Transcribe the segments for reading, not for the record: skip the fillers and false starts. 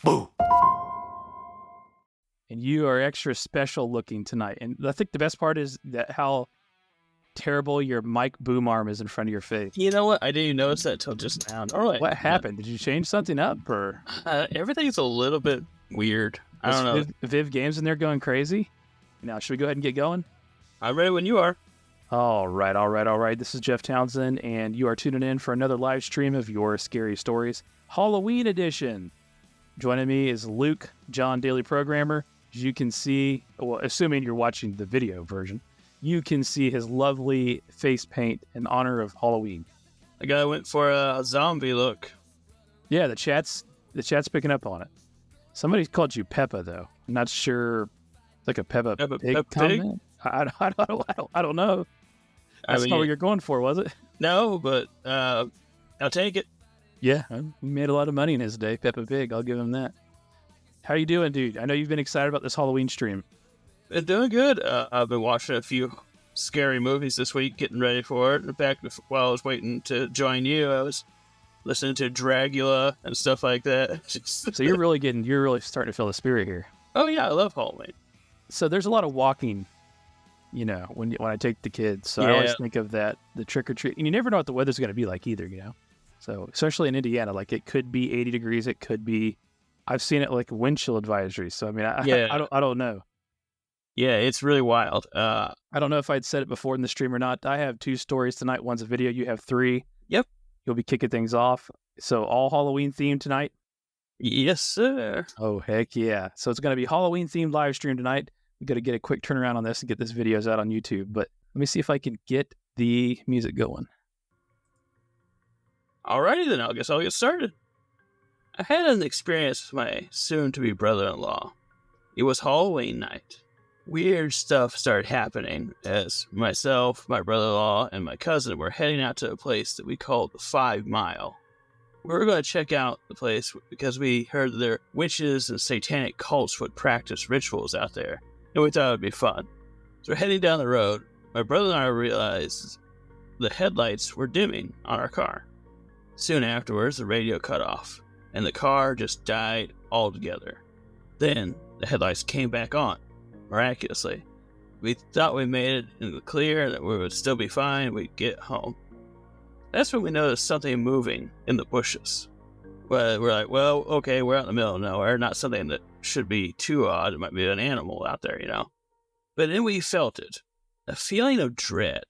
Boo! And you are extra special looking tonight. And I think the best part is that how terrible your mic boom arm is in front of your face. You know what? I didn't even notice that till just now. All right. What happened? Did you change something up, or Everything's a little bit weird. I don't know. Viv Games in there going crazy? Now, should we go ahead and get going? I'm ready when you are. All right. This is Jeff Townsend, and you are tuning in for another live stream of Your Scary Stories, Halloween edition. Joining me is Luke, John, Daily Programmer. As you can see, well, assuming you're watching the video version, you can see his lovely face paint in honor of Halloween. The guy went for a zombie look. Yeah, the chat's picking up on it. Somebody called you Peppa, though. I'm not sure. Like a Peppa Pig comment? I don't know. That's not what you're going for, was it? No, but I'll take it. Yeah, he made a lot of money in his day, Peppa Pig. I'll give him that. How you doing, dude? I know you've been excited about this Halloween stream. Been doing good. I've been watching a few scary movies this week, getting ready for it. In fact, while I was waiting to join you, I was listening to Dragula and stuff like that. So you're really starting to feel the spirit here. Oh yeah, I love Halloween. So there's a lot of walking, when I take the kids. So yeah. I always think of that, the trick or treat. And you never know what the weather's going to be like either, So especially in Indiana, like it could be 80 degrees. It could be, I've seen it like wind chill advisories. So I mean, I don't know. Yeah, it's really wild. I don't know if I'd said it before in the stream or not. I have 2 stories tonight. One's a video. You have 3. Yep. You'll be kicking things off. So all Halloween themed tonight? Yes, sir. Oh, heck yeah. So it's going to be Halloween themed live stream tonight. We got to get a quick turnaround on this and get this videos out on YouTube. But let me see if I can get the music going. Alrighty then, I guess I'll get started. I had an experience with my soon-to-be brother-in-law. It was Halloween night. Weird stuff started happening as myself, my brother-in-law, and my cousin were heading out to a place that we called the 5 Mile. We were going to check out the place because we heard that there witches and satanic cults would practice rituals out there, and we thought it would be fun. So we're heading down the road. My brother and I realized the headlights were dimming on our car. Soon afterwards, the radio cut off, and the car just died altogether. Then the headlights came back on, miraculously. We thought we made it in the clear and that we would still be fine. We'd get home. That's when we noticed something moving in the bushes. Well, we're like, well, okay, we're out in the middle of nowhere. Not something that should be too odd. It might be an animal out there, But then we felt it. A feeling of dread.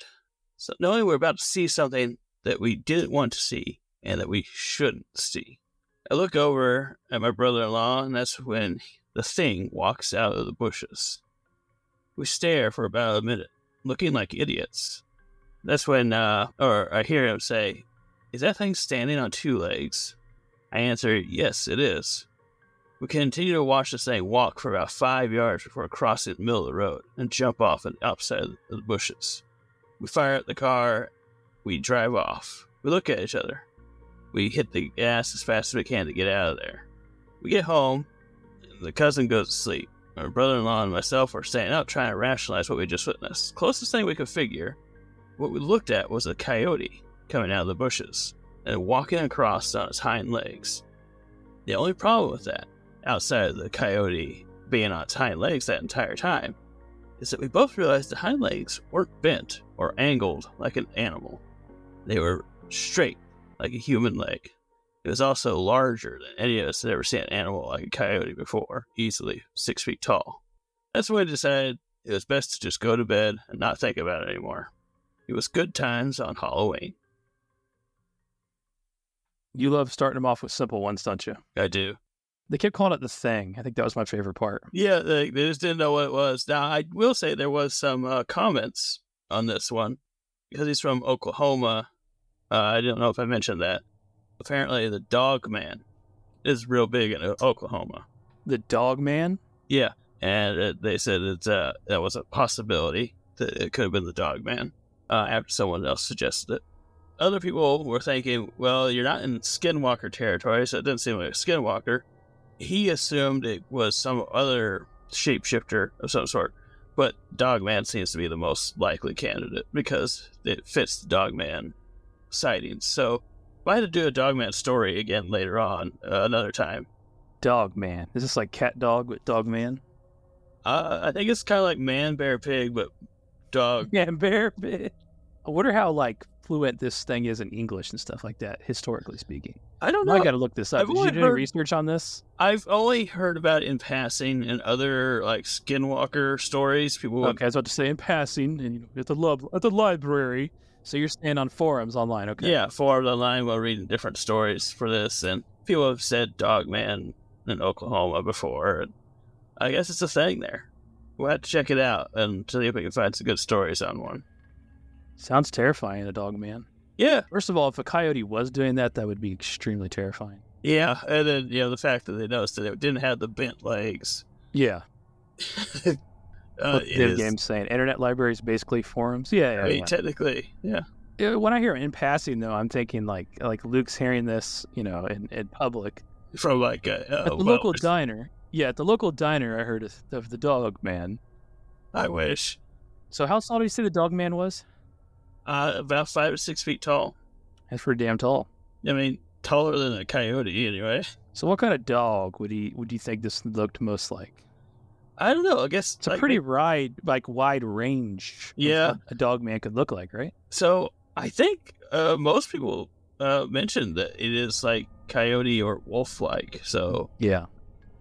So knowing we're about to see something that we didn't want to see and that we shouldn't see. I look over at my brother-in-law, and that's when the thing walks out of the bushes. We stare for about a minute, looking like idiots. That's when, I hear him say, "Is that thing standing on 2 legs?" I answer, "Yes, it is." We continue to watch this thing walk for about 5 yards before crossing the middle of the road and jump off on the opposite of the bushes. We fire up the car. We drive off. We look at each other. We hit the gas as fast as we can to get out of there. We get home. The cousin goes to sleep. My brother-in-law and myself are staying up trying to rationalize what we just witnessed. Closest thing we could figure, what we looked at was a coyote coming out of the bushes and walking across on its hind legs. The only problem with that, outside of the coyote being on its hind legs that entire time, is that we both realized the hind legs weren't bent or angled like an animal. They were straight like a human leg. It was also larger than any of us had ever seen an animal like a coyote before, easily 6 feet tall. That's when we decided it was best to just go to bed and not think about it anymore. It was good times on Halloween. You love starting them off with simple ones, don't you? I do. They kept calling it the thing. I think that was my favorite part. Yeah, they just didn't know what it was. Now, I will say there was some comments on this one, because he's from Oklahoma. I don't know if I mentioned that. Apparently, the Dogman is real big in Oklahoma. The Dogman? Yeah, and they said that was a possibility that it could have been the Dogman after someone else suggested it. Other people were thinking, well, you're not in Skinwalker territory, so it didn't seem like a Skinwalker. He assumed it was some other shapeshifter of some sort, but Dogman seems to be the most likely candidate because it fits the Dogman sightings. So if I had to do a Dogman story again later on, another time, Dogman. Is this like cat dog with Dogman? I think it's kind of like man, bear, pig, but dog. Yeah, bear pig. I wonder how like fluent this thing is in English and stuff like that, historically speaking. I don't I know. got to look this up. Did you do any research on this? I've only heard about it in passing in other like Skinwalker stories. People would, Okay, I was about to say in passing, and at the library. So you're staying on forums online, okay? yeah, forums online while reading different stories for this, and people have said Dogman in Oklahoma before. And I guess it's a thing there. We'll have to check it out and see if we can find some good stories on one. Sounds terrifying, a Dogman. Yeah. First of all, if a coyote was doing that, that would be extremely terrifying. Yeah, and then the fact that they noticed that it didn't have the bent legs. Yeah. Video games saying internet libraries basically forums. Yeah, I mean, technically, yeah. When I hear in passing, though, I'm thinking like Luke's hearing this, in public from like at the local diner. Yeah, at the local diner, I heard of the Dogman. I wish. So how tall do you say the Dogman was? About 5 to 6 feet tall. That's pretty damn tall. I mean, taller than a coyote, anyway. So what kind of dog would you think this looked most like? I don't know. I guess it's a pretty wide range. Yeah, of what a Dogman could look like, right? So I think most people mentioned that it is like coyote or wolf-like. So yeah,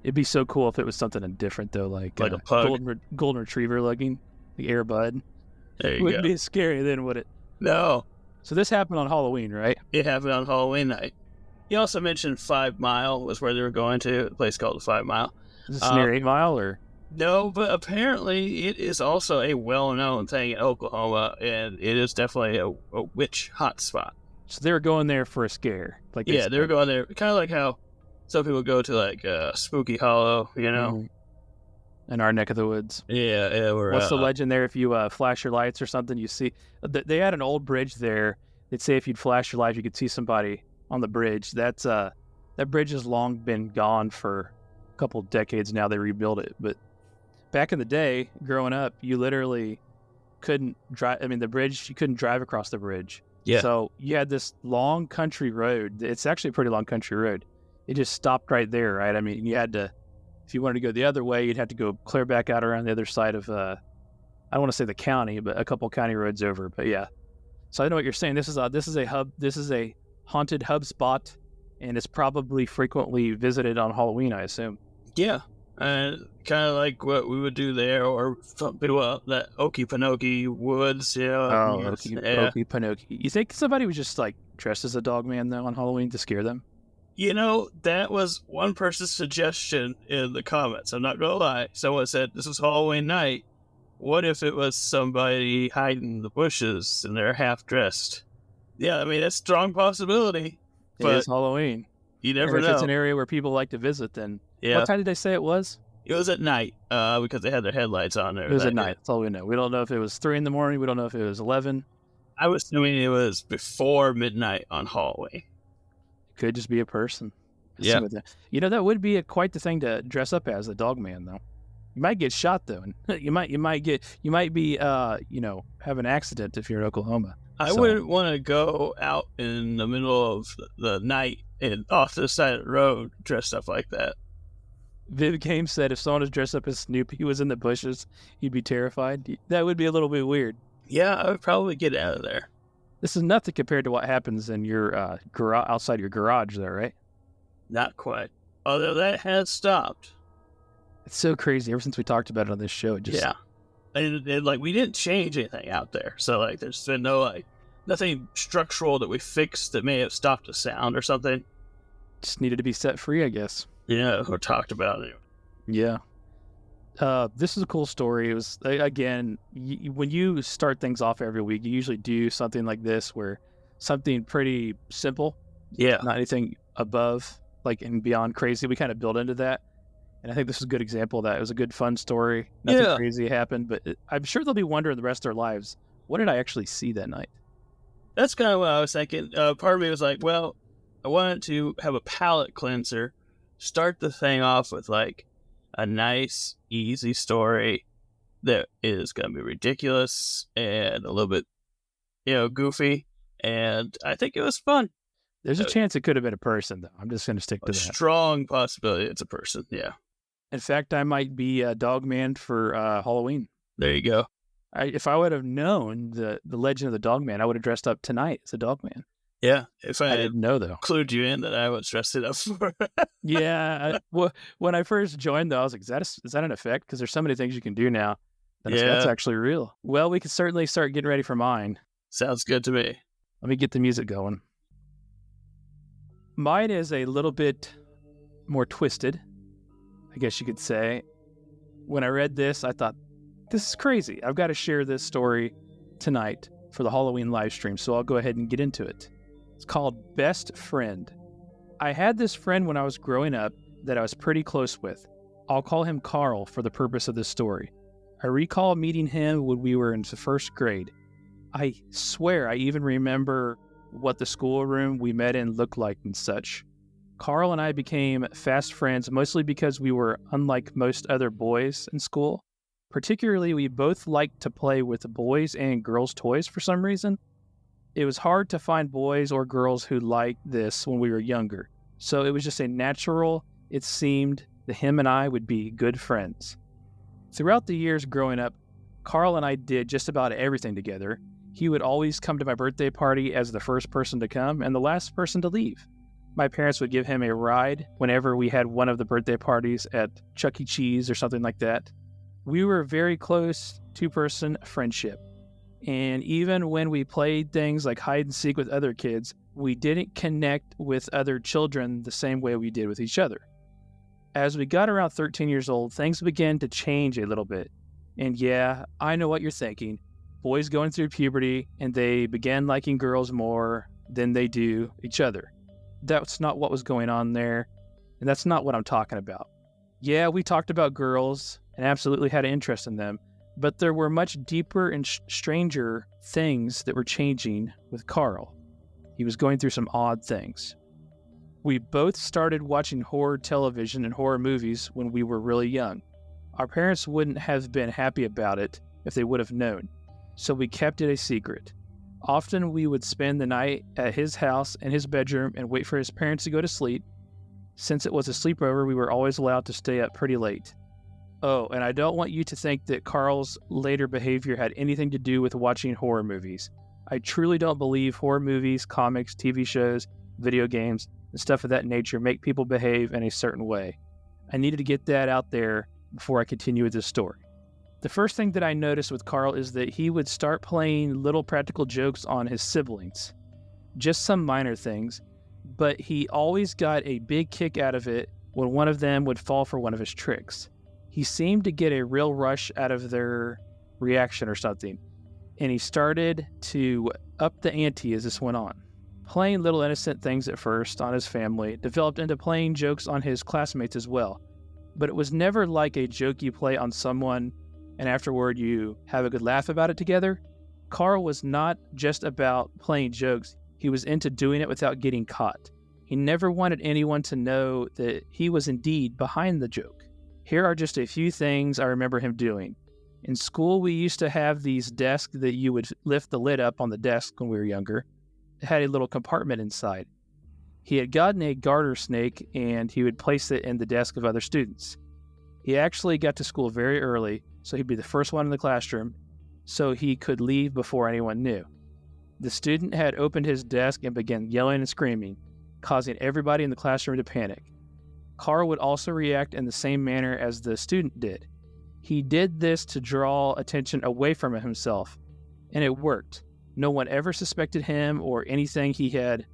it'd be so cool if it was something different though, like a pug. golden retriever looking, the Air Bud. There you go. Wouldn't be scary then, would it? No. So this happened on Halloween, right? It happened on Halloween night. He also mentioned 5 Mile was where they were going to, a place called the 5 Mile. Is this near 8 Mile or? No, but apparently it is also a well-known thing in Oklahoma, and it is definitely a witch hotspot. So they were going there for a scare, like they were going there, kind of like how some people go to like Spooky Hollow, in our neck of the woods. Yeah. What's the legend there? If you flash your lights or something, you see. They had an old bridge there. They'd say if you'd flash your lights, you could see somebody on the bridge. That bridge has long been gone for a couple decades now. They rebuilt it, but back in the day, growing up, you literally couldn't drive. I mean, the bridge, you couldn't drive across the bridge. Yeah. So you had this long country road. It's actually a pretty long country road. It just stopped right there, right? I mean, you had to, if you wanted to go the other way, you'd have to go clear back out around the other side of, I don't want to say the county, but a couple county roads over. But yeah. So I know what you're saying. This is a haunted hub spot, and it's probably frequently visited on Halloween, I assume. Yeah. Kind of like what we would do there, or something that Okefenokee Woods, Okefenokee. You think somebody was just like dressed as a Dogman though on Halloween to scare them? That was one person's suggestion in the comments. I'm not gonna lie. Someone said this was Halloween night. What if it was somebody hiding in the bushes and they're half dressed? Yeah, I mean that's a strong possibility. But it is Halloween. You never know. If it's an area where people like to visit, then yeah. What time did they say it was? It was at night, because they had their headlights on there. It was at night. That's all we know. We don't know if it was 3 a.m. We don't know if it was 11. I was assuming it was before midnight on Halloween. Could just be a person. Yeah. That would be quite the thing to dress up as, a Dogman, though. You might get shot though, and you might be have an accident if you're in Oklahoma. I wouldn't want to go out in the middle of the night and off to the side of the road dressed up like that. Viv Game said if someone was dressed up as Snoopy was in the bushes, he'd be terrified. That would be a little bit weird. Yeah, I would probably get out of there. This is nothing compared to what happens in your outside your garage there, right? Not quite. Although that has stopped. It's so crazy. Ever since we talked about it on this show, it just... Yeah. And we didn't change anything out there. So, there's been nothing structural that we fixed that may have stopped the sound or something. Just needed to be set free, I guess. Yeah, or talked about it. Yeah. This is a cool story. It was, again, when you start things off every week, you usually do something like this where something pretty simple. Yeah. Not anything above, and beyond crazy. We kind of build into that. And I think this is a good example of that. It was a good, fun story. Nothing crazy happened, but I'm sure they'll be wondering the rest of their lives, what did I actually see that night? That's kind of what I was thinking. Part of me was like, well, I wanted to have a palate cleanser, start the thing off with a nice, easy story that is going to be ridiculous and a little bit, goofy. And I think it was fun. There's a chance it could have been a person, though. I'm just going to stick to A that. strong possibility it's a person. Yeah. In fact, I might be a Dogman for Halloween. There you go. If I would have known the legend of the Dogman, I would have dressed up tonight as a Dogman. Yeah. If I I didn't know, though. clued you in that I was dressed it up for. Yeah. Well, when I first joined, though, I was like, is that an effect? Because there's so many things you can do now. That's actually real. Well, we can certainly start getting ready for mine. Sounds good to me. Let me get the music going. Mine is a little bit more twisted, I guess you could say. When I read this, I thought, this is crazy. I've got to share this story tonight for the Halloween live stream, so I'll go ahead and get into it. It's called Best Friend. I had this friend when I was growing up that I was pretty close with. I'll call him Carl for the purpose of this story. I recall meeting him when we were in the first grade. I swear I even remember what the schoolroom we met in looked like and such. Carl and I became fast friends mostly because we were unlike most other boys in school. Particularly, we both liked to play with boys' and girls' toys for some reason. It was hard to find boys or girls who liked this when we were younger, so it was just a natural, it seemed, that him and I would be good friends. Throughout the years growing up, Carl and I did just about everything together. He would always come to my birthday party as the first person to come and the last person to leave. My parents would give him a ride whenever we had one of the birthday parties at Chuck E. Cheese or something like that. We were a very close two-person friendship. And even when we played things like hide and seek with other kids, we didn't connect with other children the same way we did with each other. As we got around 13 years old, things began to change a little bit. And yeah, I know what you're thinking. Boys going through puberty, and they began liking girls more than they do each other. That's not what was going on there, and that's not what I'm talking about. Yeah, we talked about girls and absolutely had an interest in them, but there were much deeper and stranger things that were changing with Carl. He was going through some odd things. We both started watching horror television and horror movies when we were really young. Our parents wouldn't have been happy about it if they would have known, so we kept it a secret. Often we would spend the night at his house in his bedroom and wait for his parents to go to sleep. Since it was a sleepover, we were always allowed to stay up pretty late. Oh, and I don't want you to think that Carl's later behavior had anything to do with watching horror movies. I truly don't believe horror movies, comics, TV shows, video games, and stuff of that nature make people behave in a certain way. I needed to get that out there before I continue with this story. The first thing that I noticed with Carl is that he would start playing little practical jokes on his siblings. Just some minor things, but he always got a big kick out of it when one of them would fall for one of his tricks. He seemed to get a real rush out of their reaction or something, and he started to up the ante as this went on. Playing little innocent things at first on his family developed into playing jokes on his classmates as well, but it was never like a joke you play on someone and afterward you have a good laugh about it together. Carl was not just about playing jokes, he was into doing it without getting caught. He never wanted anyone to know that he was indeed behind the joke. Here are just a few things I remember him doing. In school, we used to have these desks that you would lift the lid up on the desk when we were younger. It had a little compartment inside. He had gotten a garter snake and he would place it in the desk of other students. He actually got to school very early, so he'd be the first one in the classroom, so he could leave before anyone knew. The student had opened his desk and began yelling and screaming, causing everybody in the classroom to panic. Carl would also react in the same manner as the student did. He did this to draw attention away from himself, and it worked. No one ever suspected him or anything he had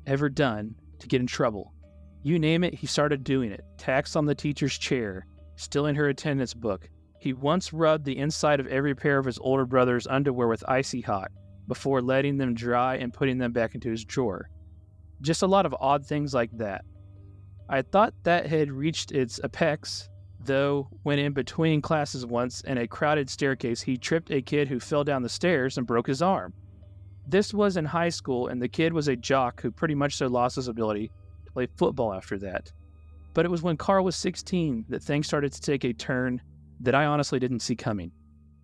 ever done to get in trouble. You name it, he started doing it. Tax on the teacher's chair, stealing her attendance book. He once rubbed the inside of every pair of his older brother's underwear with icy hot before letting them dry and putting them back into his drawer. Just a lot of odd things like that. I thought that had reached its apex, though, when in between classes once in a crowded staircase, he tripped a kid who fell down the stairs and broke his arm. This was in high school, and the kid was a jock who pretty much so lost his ability to play football after that. But it was when Carl was 16 that things started to take a turn that I honestly didn't see coming.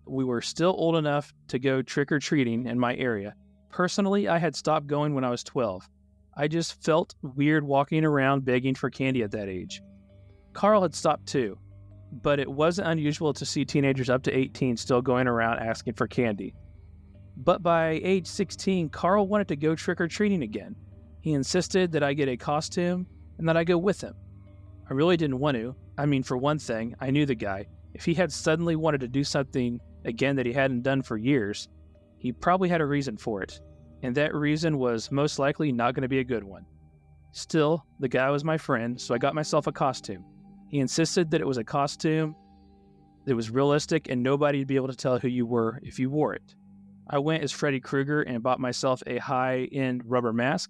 We were still old enough to go trick-or-treating in my area. Personally, I had stopped going when I was 12. I just felt weird walking around begging for candy at that age. Carl had stopped too, but it wasn't unusual to see teenagers up to 18 still going around asking for candy. But by age 16, Carl wanted to go trick-or-treating again. He insisted that I get a costume and that I go with him. I really didn't want to. I mean, for one thing, I knew the guy. If he had suddenly wanted to do something again that he hadn't done for years, he probably had a reason for it. And that reason was most likely not going to be a good one. Still, the guy was my friend, so I got myself a costume. He insisted that it was a costume that was realistic and nobody'd be able to tell who you were if you wore it. I went as Freddy Krueger and bought myself a high-end rubber mask.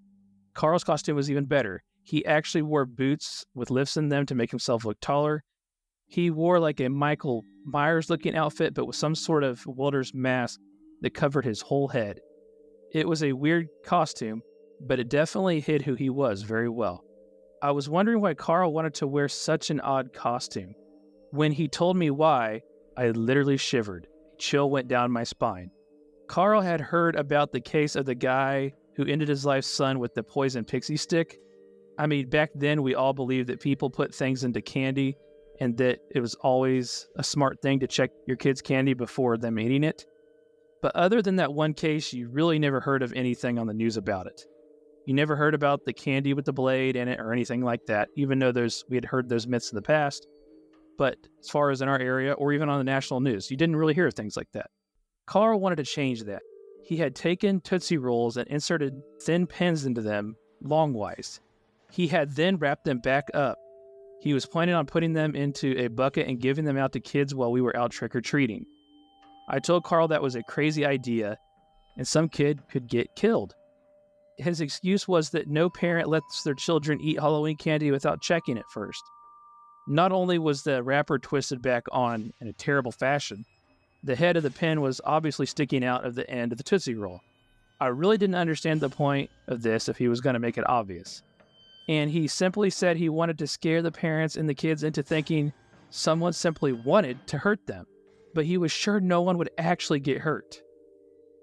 Carl's costume was even better. He actually wore boots with lifts in them to make himself look taller. He wore like a Michael Myers-looking outfit, but with some sort of welder's mask that covered his whole head. It was a weird costume, but it definitely hid who he was very well. I was wondering why Carl wanted to wear such an odd costume. When he told me why, I literally shivered. A chill went down my spine. Carl had heard about the case of the guy who ended his life's son with the poison pixie stick. I mean, back then we all believed that people put things into candy and that it was always a smart thing to check your kid's candy before them eating it. But other than that one case, you really never heard of anything on the news about it. You never heard about the candy with the blade in it or anything like that, even though we had heard those myths in the past. But as far as in our area or even on the national news, you didn't really hear of things like that. Carl wanted to change that. He had taken Tootsie Rolls and inserted thin pins into them longwise. He had then wrapped them back up. He was planning on putting them into a bucket and giving them out to kids while we were out trick-or-treating. I told Carl that was a crazy idea and some kid could get killed. His excuse was that no parent lets their children eat Halloween candy without checking it first. Not only was the wrapper twisted back on in a terrible fashion, the head of the pin was obviously sticking out of the end of the Tootsie Roll. I really didn't understand the point of this if he was going to make it obvious. And he simply said he wanted to scare the parents and the kids into thinking someone simply wanted to hurt them. But he was sure no one would actually get hurt.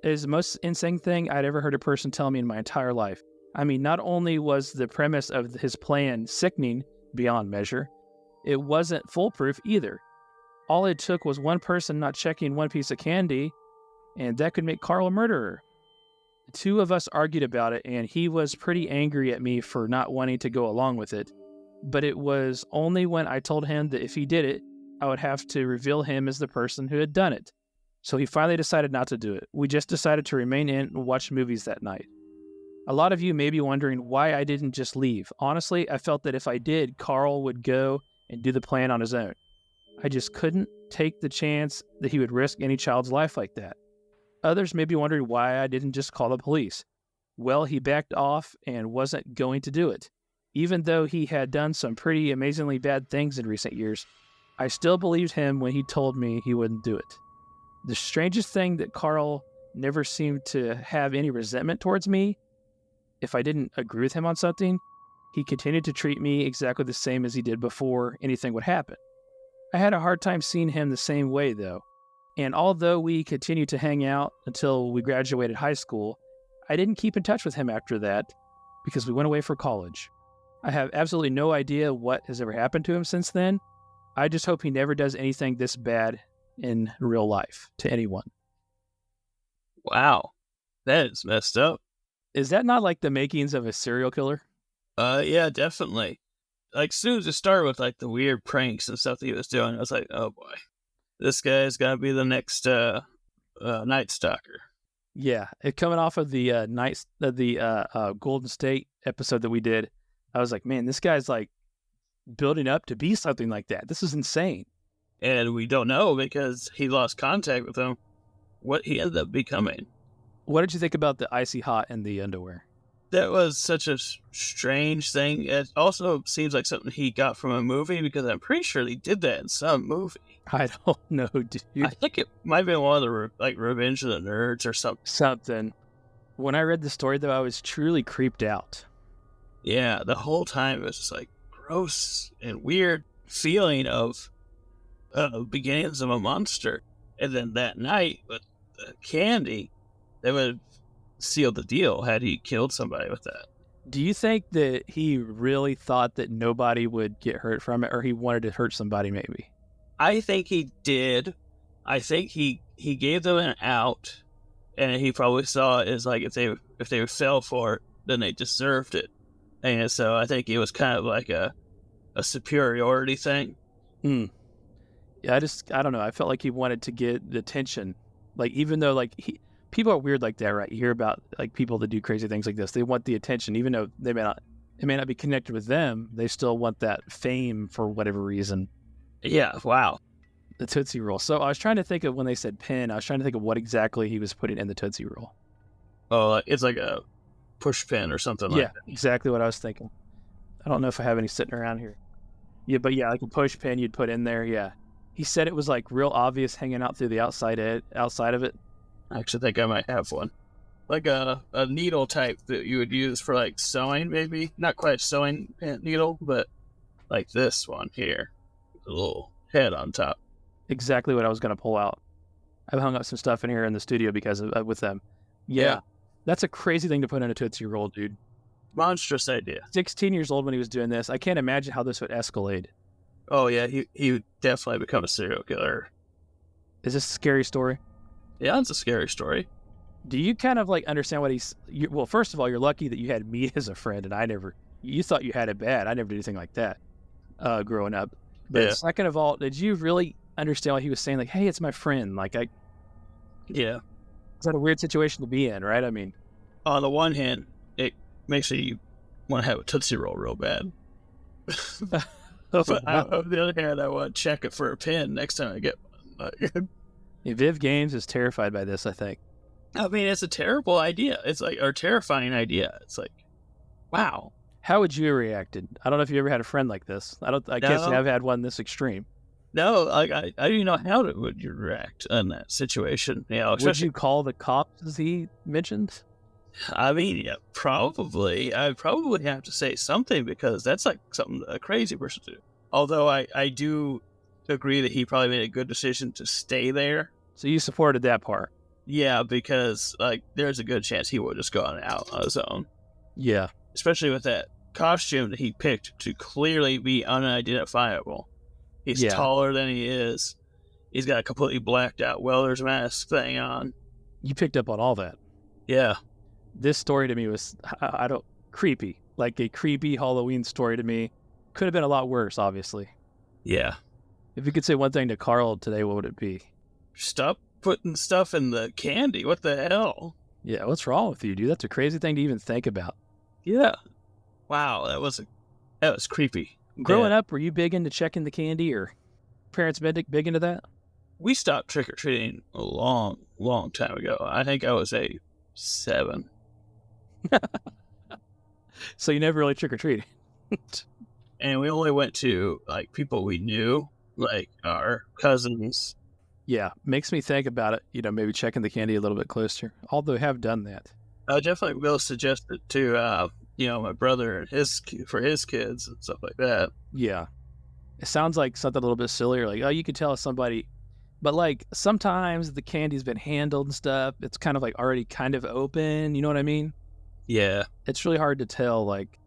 It is the most insane thing I'd ever heard a person tell me in my entire life. I mean, not only was the premise of his plan sickening beyond measure, it wasn't foolproof either. All it took was one person not checking one piece of candy, and that could make Carl a murderer. The two of us argued about it, and he was pretty angry at me for not wanting to go along with it. But it was only when I told him that if he did it, I would have to reveal him as the person who had done it. So he finally decided not to do it. We just decided to remain in and watch movies that night. A lot of you may be wondering why I didn't just leave. Honestly, I felt that if I did, Carl would go and do the plan on his own. I just couldn't take the chance that he would risk any child's life like that. Others may be wondering why I didn't just call the police. Well, he backed off and wasn't going to do it. Even though he had done some pretty amazingly bad things in recent years, I still believed him when he told me he wouldn't do it. The strangest thing that Carl never seemed to have any resentment towards me. If I didn't agree with him on something, he continued to treat me exactly the same as he did before anything would happen. I had a hard time seeing him the same way, though. And although we continued to hang out until we graduated high school, I didn't keep in touch with him after that because we went away for college. I have absolutely no idea what has ever happened to him since then. I just hope he never does anything this bad in real life to anyone. Wow. That is messed up. Is that not like the makings of a serial killer? Yeah, definitely. Like, as soon as it started with, like, the weird pranks and stuff that he was doing, I was like, oh boy. This guy's gotta be the next, Night Stalker. Yeah, coming off of the Golden State episode that we did, I was like, man, this guy's like building up to be something like that. This is insane. And we don't know because he lost contact with him what he ended up becoming. What did you think about the icy hot and the underwear? That was such a strange thing. It also seems like something he got from a movie because I'm pretty sure he did that in some movie. I don't know, dude. I think it might have been one of the Revenge of the Nerds or something. Something. When I read the story, though, I was truly creeped out. Yeah, the whole time it was just like gross and weird feeling of beginnings of a monster. And then that night with the candy, they would have sealed the deal had he killed somebody with that. Do you think that he really thought that nobody would get hurt from it, or he wanted to hurt somebody maybe? I think he did. I think he gave them an out, and he probably saw it as like if they fell for it, then they deserved it. And so I think it was kind of like a superiority thing. Hmm. Yeah, I don't know. I felt like he wanted to get the attention. Like, even though, like, people are weird like that, right? You hear about, like, people that do crazy things like this. They want the attention, even though it may not be connected with them. They still want that fame for whatever reason. Yeah, wow. The Tootsie Roll. So I was trying to think of when they said pin, I was trying to think of what exactly he was putting in the Tootsie Roll. Oh, it's like a push pin or something Yeah, like that. exactly what I was thinking. I don't know if I have any sitting around here. Yeah, but yeah, like a push pin you'd put in there. Yeah. He said it was like real obvious hanging out through the outside of it. I actually think I might have one. Like a needle type that you would use for like sewing, maybe. Not quite sewing needle, but like this one here. A little head on top. Exactly what I was going to pull out. I've hung up some stuff in here in the studio because with them. Yeah. That's a crazy thing to put in a Tootsie Roll, dude. Monstrous idea. 16 years old when he was doing this. I can't imagine how this would escalate. Oh, yeah, he would definitely become a serial killer. Is this a scary story? Yeah, it's a scary story. Do you kind of like understand what well, first of all, you're lucky that you had me as a friend, and you thought you had it bad. I never did anything like that growing up. But second of all, did you really understand what he was saying? Like, hey, it's my friend. Like, yeah. It's not a weird situation to be in, right? I mean, on the one hand, it makes you want to have a Tootsie Roll real bad. But on the other hand, I want to check it for a pin next time I get one. Viv Gaines is terrified by this, I think. I mean, it's a terrible idea. It's like a terrifying idea. It's like, wow. How would you have reacted? I don't know if you ever had a friend like this. I guess I've had one this extreme. No, like I didn't know how would you react in that situation. You know, would you call the cops, as he mentioned? I mean, yeah, probably. I'd probably have to say something because that's like something a crazy person to do. Although I do agree that he probably made a good decision to stay there. So you supported that part? Yeah, because like there's a good chance he would have just gone out on his own. Yeah. Especially with that costume that he picked to clearly be unidentifiable. He's taller than he is. He's got a completely blacked out welder's mask thing on. You picked up on all that. Yeah. This story to me was, creepy. Like a creepy Halloween story to me. Could have been a lot worse, obviously. Yeah. If you could say one thing to Carl today, what would it be? Stop putting stuff in the candy. What the hell? Yeah, what's wrong with you, dude? That's a crazy thing to even think about. Yeah. Wow, that was creepy. Growing up, were you big into checking the candy, or parents big into that? We stopped trick-or-treating a long, long time ago. I think I was 7. So you never really trick-or-treated? And we only went to, like, people we knew, like our cousins. Yeah, makes me think about it, maybe checking the candy a little bit closer, although I have done that. I definitely will suggest it to, my brother and for his kids and stuff like that. Yeah. It sounds like something a little bit sillier, like, oh, you could tell somebody, but like sometimes the candy's been handled and stuff. It's kind of like already kind of open. You know what I mean? Yeah. It's really hard to tell. Like,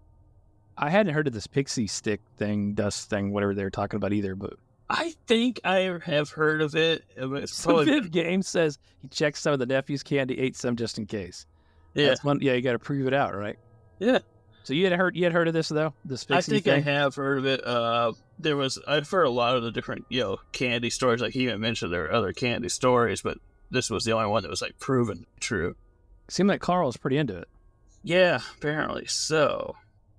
I hadn't heard of this pixie stick thing, dust thing, whatever they were talking about either, but I think I have heard of it. So Viv Games says he checked some of the nephew's candy, ate some just in case. Yeah. You got to prove it out, right? Yeah. So you had heard of this though? This pixie thing? I have heard of it. I've heard a lot of the different, candy stories. Like he even mentioned there are other candy stories, but this was the only one that was like proven true. Seemed like Carl was pretty into it. Yeah, apparently so.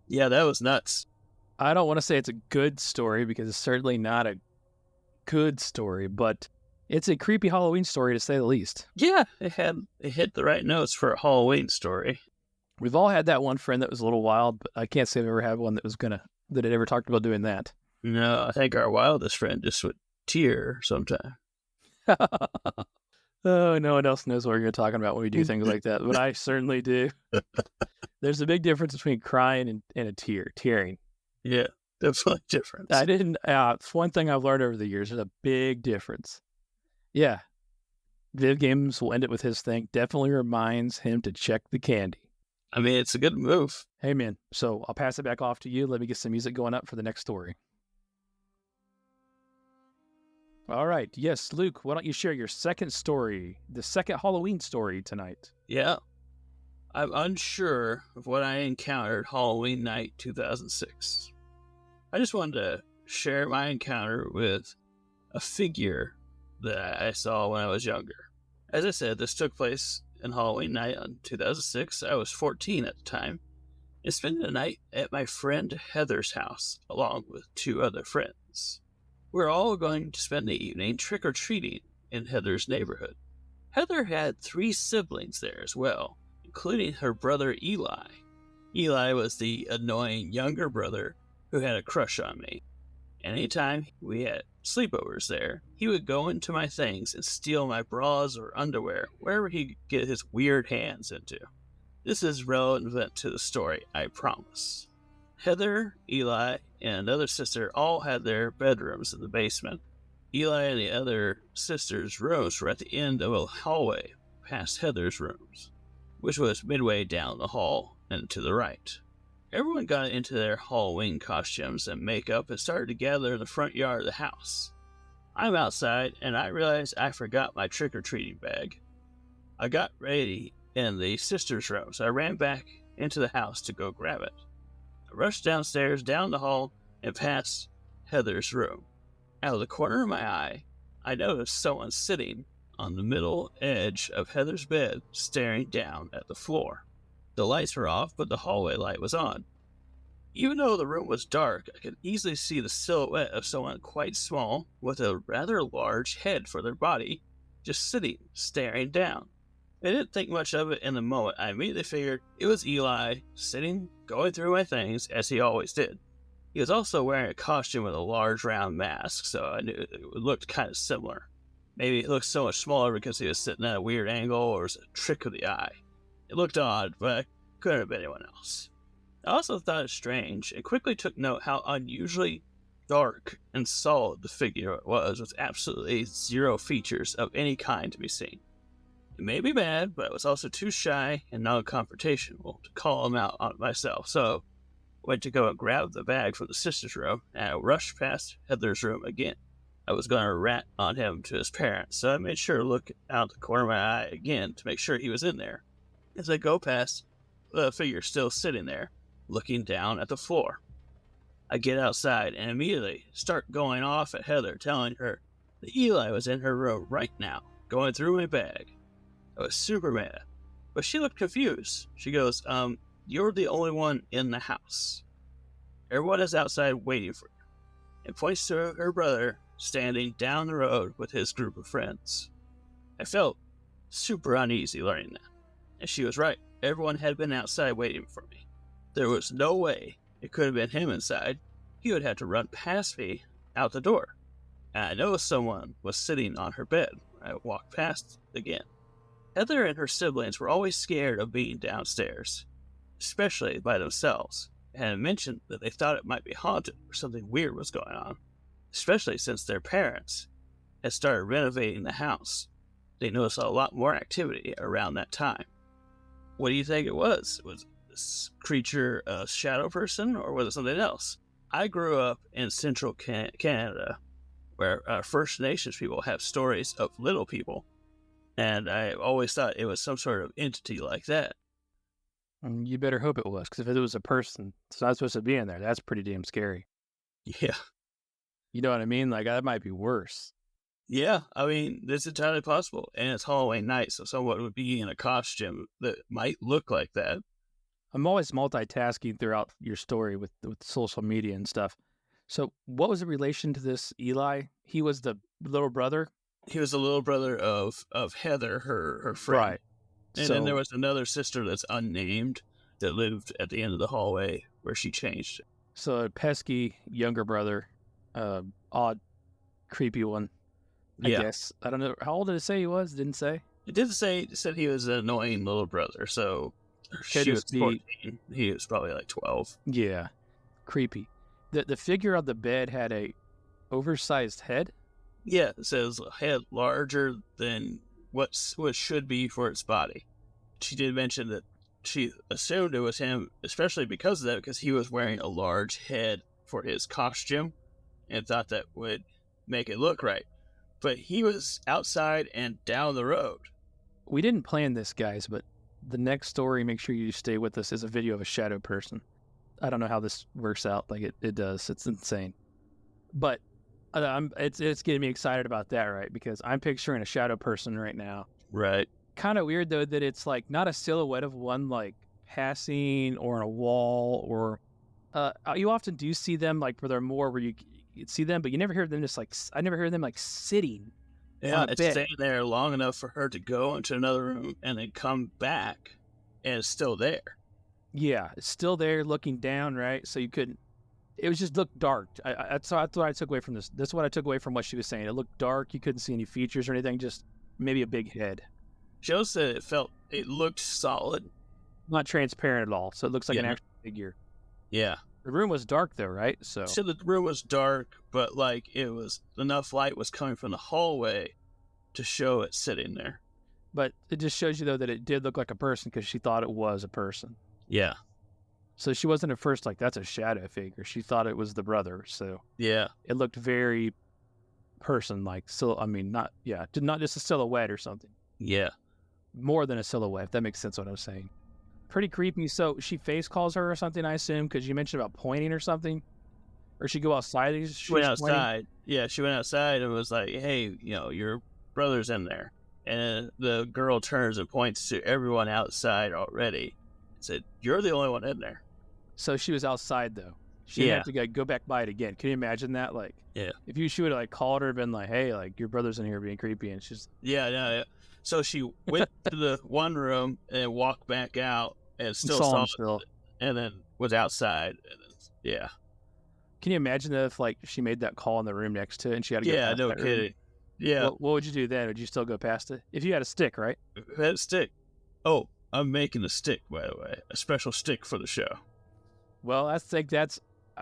Yeah, that was nuts. I don't want to say it's a good story because it's certainly not a good story, but it's a creepy Halloween story to say the least. Yeah, it hit the right notes for a Halloween story. We've all had that one friend that was a little wild, but I can't say I've ever had one that had ever talked about doing that. No, I think our wildest friend just would tear sometime. Oh, no one else knows what we're talking about when we do things like that, but I certainly do. There's a big difference between crying and tearing. Yeah, definitely difference. It's one thing I've learned over the years. There's a big difference. Yeah. Viv Games will end it with his thing. Definitely reminds him to check the candy. I mean, it's a good move. Hey, man. So I'll pass it back off to you. Let me get some music going up for the next story. All right. Yes, Luke, why don't you share your second story, the second Halloween story tonight? Yeah. I'm unsure of what I encountered Halloween night 2006. I just wanted to share my encounter with a figure that I saw when I was younger. As I said, this took place in Halloween night on 2006. I was 14 at the time and spent the night at my friend Heather's house along with two other friends. We were all going to spend the evening trick-or-treating in Heather's neighborhood. Heather had 3 siblings there as well, including her brother Eli. Eli was the annoying younger brother who had a crush on me. Anytime we had sleepovers there, he would go into my things and steal my bras or underwear, wherever he could get his weird hands into. This is relevant to the story, I promise. Heather, Eli, and another sister all had their bedrooms in the basement. Eli and the other sister's rooms were at the end of a hallway past Heather's rooms, which was midway down the hall and to the right. Everyone got into their Halloween costumes and makeup and started to gather in the front yard of the house. I'm outside and I realized I forgot my trick-or-treating bag. I got ready in the sister's room, so I ran back into the house to go grab it. I rushed downstairs, down the hall, and past Heather's room. Out of the corner of my eye, I noticed someone sitting on the middle edge of Heather's bed, staring down at the floor. The lights were off, but the hallway light was on. Even though the room was dark, I could easily see the silhouette of someone quite small, with a rather large head for their body, just sitting, staring down. I didn't think much of it in the moment. I immediately figured it was Eli, sitting, going through my things, as he always did. He was also wearing a costume with a large round mask, so I knew it looked kind of similar. Maybe it looked so much smaller because he was sitting at a weird angle, or it was a trick of the eye. It looked odd, but it couldn't have been anyone else. I also thought it strange, and quickly took note how unusually dark and solid the figure was, with absolutely zero features of any kind to be seen. It made me mad, but I was also too shy and non-confrontational to call him out on it myself, so I went to go and grab the bag from the sister's room, and I rushed past Heather's room again. I was going to rat on him to his parents, so I made sure to look out the corner of my eye again to make sure he was in there. As I go past, the figure still sitting there, looking down at the floor. I get outside and immediately start going off at Heather, telling her that Eli was in her room right now, going through my bag. I was super mad, but she looked confused. She goes, you're the only one in the house. Everyone is outside waiting for you, and points to her brother standing down the road with his group of friends. I felt super uneasy learning that, and she was right. Everyone had been outside waiting for me. There was no way it could have been him inside. He would have to run past me out the door. And I noticed someone was sitting on her bed when I walked past again. Heather and her siblings were always scared of being downstairs, especially by themselves, and had mentioned that they thought it might be haunted or something weird was going on, especially since their parents had started renovating the house. They noticed a lot more activity around that time. What do you think it was? Was this creature a shadow person, or was it something else? I grew up in central Canada, where First Nations people have stories of little people, and I always thought it was some sort of entity like that. You better hope it was, because if it was a person, it's not supposed to be in there. That's pretty damn scary. Yeah. You know what I mean? Like, that might be worse. Yeah, I mean, it's entirely possible. And it's Halloween night, so someone would be in a costume that might look like that. I'm always multitasking throughout your story with social media and stuff. So what was the relation to this Eli? He was the little brother? He was the little brother of Heather, her friend. Right. And then there was another sister that's unnamed that lived at the end of the hallway where she changed. So a pesky younger brother, odd, creepy one, I guess. I don't know. How old did it say he was? Didn't say? It did say, it said he was an annoying little brother, so she was 14. He was probably like 12. Yeah. Creepy. The figure on the bed had a oversized head? Yeah, it says head larger than what should be for its body. She did mention that she assumed it was him, especially because of that, because he was wearing a large head for his costume and thought that would make it look right. But he was outside and down the road. We didn't plan this, guys, but the next story, make sure you stay with us, is a video of a shadow person. I don't know how this works out. Like it does. It's insane. But it's getting me excited about that, right? Because I'm picturing a shadow person right now. Right. Kind of weird, though, that it's like not a silhouette of one like passing or on a wall or you often do see them like where they're more where you see them, but you never hear them just like, I never hear them like sitting. Yeah, it's staying there long enough for her to go into another room and then come back, and it's still there. Yeah, it's still there looking down, right? So you couldn't, it was just looked dark. That's what I took away from this. That's what I took away from what she was saying. It looked dark. You couldn't see any features or anything, just maybe a big head. Joe said it looked solid. Not transparent at all. So it looks like an actual figure. Yeah. The room was dark though, right? So the room was dark, but like it was enough light was coming from the hallway to show it sitting there. But it just shows you though that it did look like a person because she thought it was a person. Yeah. So she wasn't at first like, that's a shadow figure. She thought it was the brother. So yeah, it looked very person-like. So I mean, not just a silhouette or something. Yeah. More than a silhouette, if that makes sense what I was saying. Pretty creepy. So she face calls her or something, I assume, because you mentioned about pointing or something. Or she go outside? She went outside. Pointing? Yeah, she went outside and was like, hey, your brother's in there. And the girl turns and points to everyone outside already. Said, you're the only one in there. So she was outside, though. She didn't have to go back by it again. Can you imagine that? Like, if she would have like called her and been like, hey, like your brother's in here being creepy, and she's yeah. So she went to the one room and walked back out and saw him, and then was outside. And then, Can you imagine if like she made that call in the room next to it and she had to go past no that kidding. Room? Yeah. What would you do then? Would you still go past it? If you had a stick, right? If I had a stick. Oh, I'm making a stick, by the way. A special stick for the show. Well, I think that's...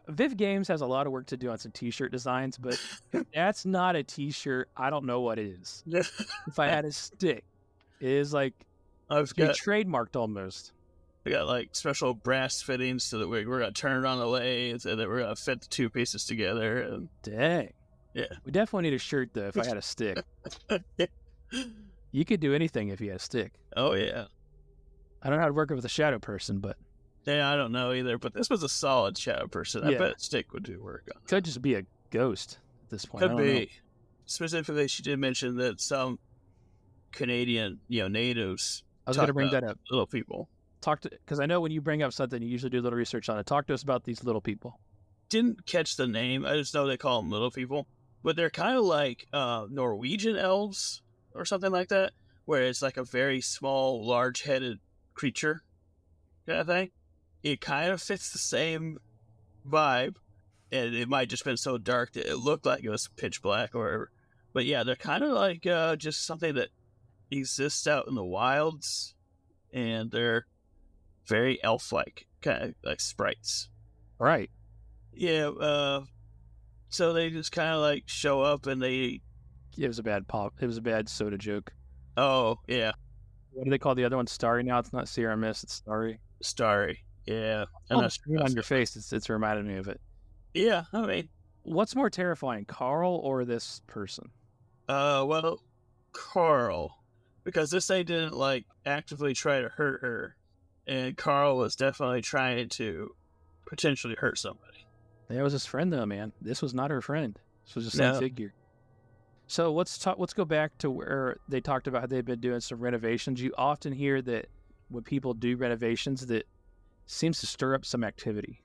Viv Games has a lot of work to do on some t-shirt designs, but if that's not a t-shirt, I don't know what is. If I had a stick, it is like trademarked almost. We got like special brass fittings so that we're going to turn it on the lathe and then we're going to fit the two pieces together. And... Dang. Yeah. We definitely need a shirt, though, if I had a stick. You could do anything if you had a stick. Oh, yeah. I don't know how to work it with a shadow person, but... Yeah, I don't know either, but this was a solid shadow person. I bet a stick would do work on it. Could just be a ghost at this point. Could be. Specifically, she did mention that some Canadian, natives... I was going to bring that up. Little people. Because I know when you bring up something, you usually do a little research on it. Talk to us about these little people. Didn't catch the name. I just know they call them little people. But they're kind of like Norwegian elves or something like that, where it's like a very small, large-headed creature kind of thing. It kind of fits the same vibe, and it might just been so dark that it looked like it was pitch black or whatever. But yeah, they're kind of like just something that exists out in the wilds, and they're very elf-like, kind of like sprites. Right. Yeah, so they just kind of like show up and they... It was a bad pop. It was a bad soda joke. Oh, yeah. What do they call the other one? Starry now? It's not Sierra Mist, it's Starry. Starry, yeah. On your face, it's reminded me of it. Yeah, I mean... What's more terrifying, Carl or this person? Well, Carl. Because this thing didn't, like, actively try to hurt her. And Carl was definitely trying to potentially hurt somebody. That was his friend, though, man. This was not her friend. This was just some figure. So let's go back to where they talked about how they've been doing some renovations. You often hear that when people do renovations, that seems to stir up some activity.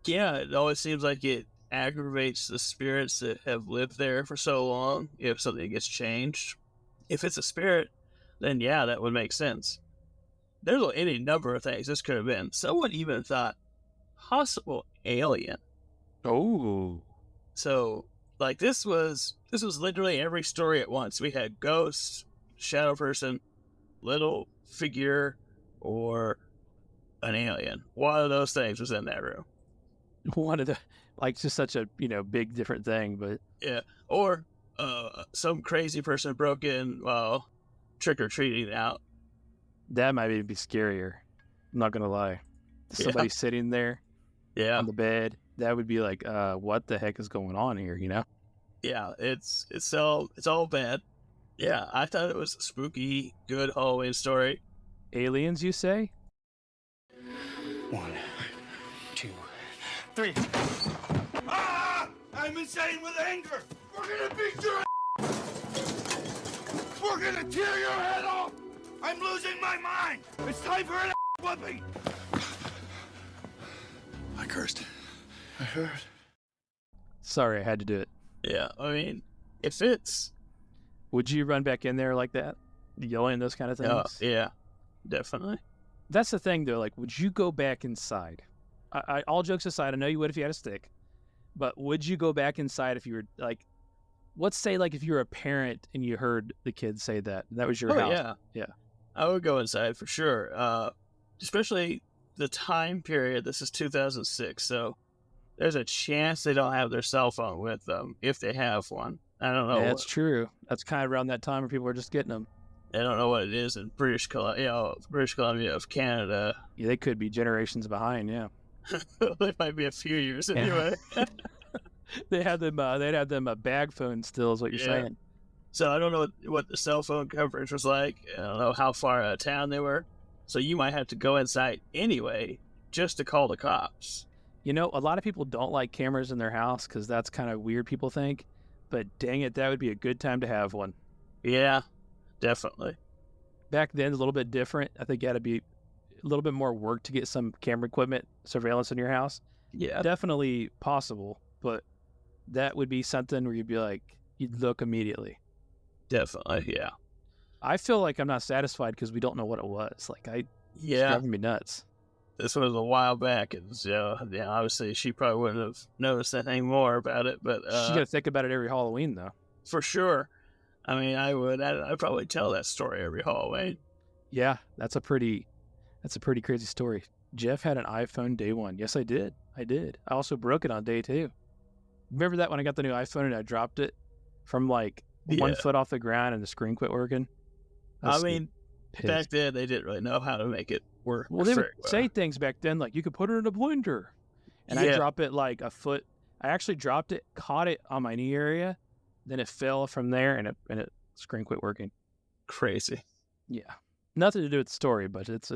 Yeah, it always seems like it aggravates the spirits that have lived there for so long if something gets changed. If it's a spirit, then yeah, that would make sense. There's any number of things this could have been. Someone even thought possible alien. Oh. So, like, this was literally every story at once. We had ghosts, shadow person, little figure, or an alien. One of those things was in that room. One of the, like, just such a, big different thing, but... Yeah. Or some crazy person broke in while trick-or-treating out. That might even be scarier. I'm not gonna lie. Somebody sitting there Yeah. on the bed, that would be like, what the heck is going on here, you know? Yeah, it's all bad. Yeah, I thought it was a spooky, good Halloween story. Aliens, you say? 1, 2, 3. Ah! I'm insane with anger! We're gonna beat your ass! We're gonna tear your head off! I'm losing my mind! It's time for an whooping! I cursed. I heard. Sorry, I had to do it. Yeah, I mean, it fits. Would you run back in there like that? Yelling those kind of things? Yeah, definitely. That's the thing, though. Like, would you go back inside? All jokes aside, I know you would if you had a stick, but would you go back inside if you were, like, let's say, like, if you were a parent and you heard the kids say that was your house. Yeah. I would go inside for sure. Especially the time period. This is 2006, so there's a chance they don't have their cell phone with them if they have one. I don't know. Yeah, that's true. That's kind of around that time where people are just getting them. I don't know what it is in British Columbia of Canada. Yeah, they could be generations behind. Yeah, They might be a few years anyway. they had them. They'd have them bag phones still, is what you're saying. So I don't know what the cell phone coverage was like. I don't know how far out of town they were. So you might have to go inside anyway just to call the cops. You know, a lot of people don't like cameras in their house because that's kind of weird, people think. But dang it, that would be a good time to have one. Yeah, definitely. Back then, a little bit different. I think you had to be a little bit more work to get some camera equipment, surveillance in your house. Yeah. Definitely possible, but that would be something where you'd be like, you'd look immediately. Definitely, yeah. I feel like I'm not satisfied because we don't know what it was. Like, it's driving me nuts. This was a while back. It was, obviously she probably wouldn't have noticed anything more about it, but She's gonna think about it every Halloween, though. For sure. I mean, I would. I'd probably tell that story every Halloween. Yeah, that's a pretty crazy story. Jeff had an iPhone day one. Yes, I did. I also broke it on day 2. Remember that when I got the new iPhone and I dropped it from like 1 foot off the ground and the screen quit working? I mean, back then they didn't really know how to make it work. Well, they would say things back then like you could put it in a blender, and I drop it like a foot. I actually dropped it, caught it on my knee area, then it fell from there, and it screen quit working. Crazy. Yeah, nothing to do with the story, but it's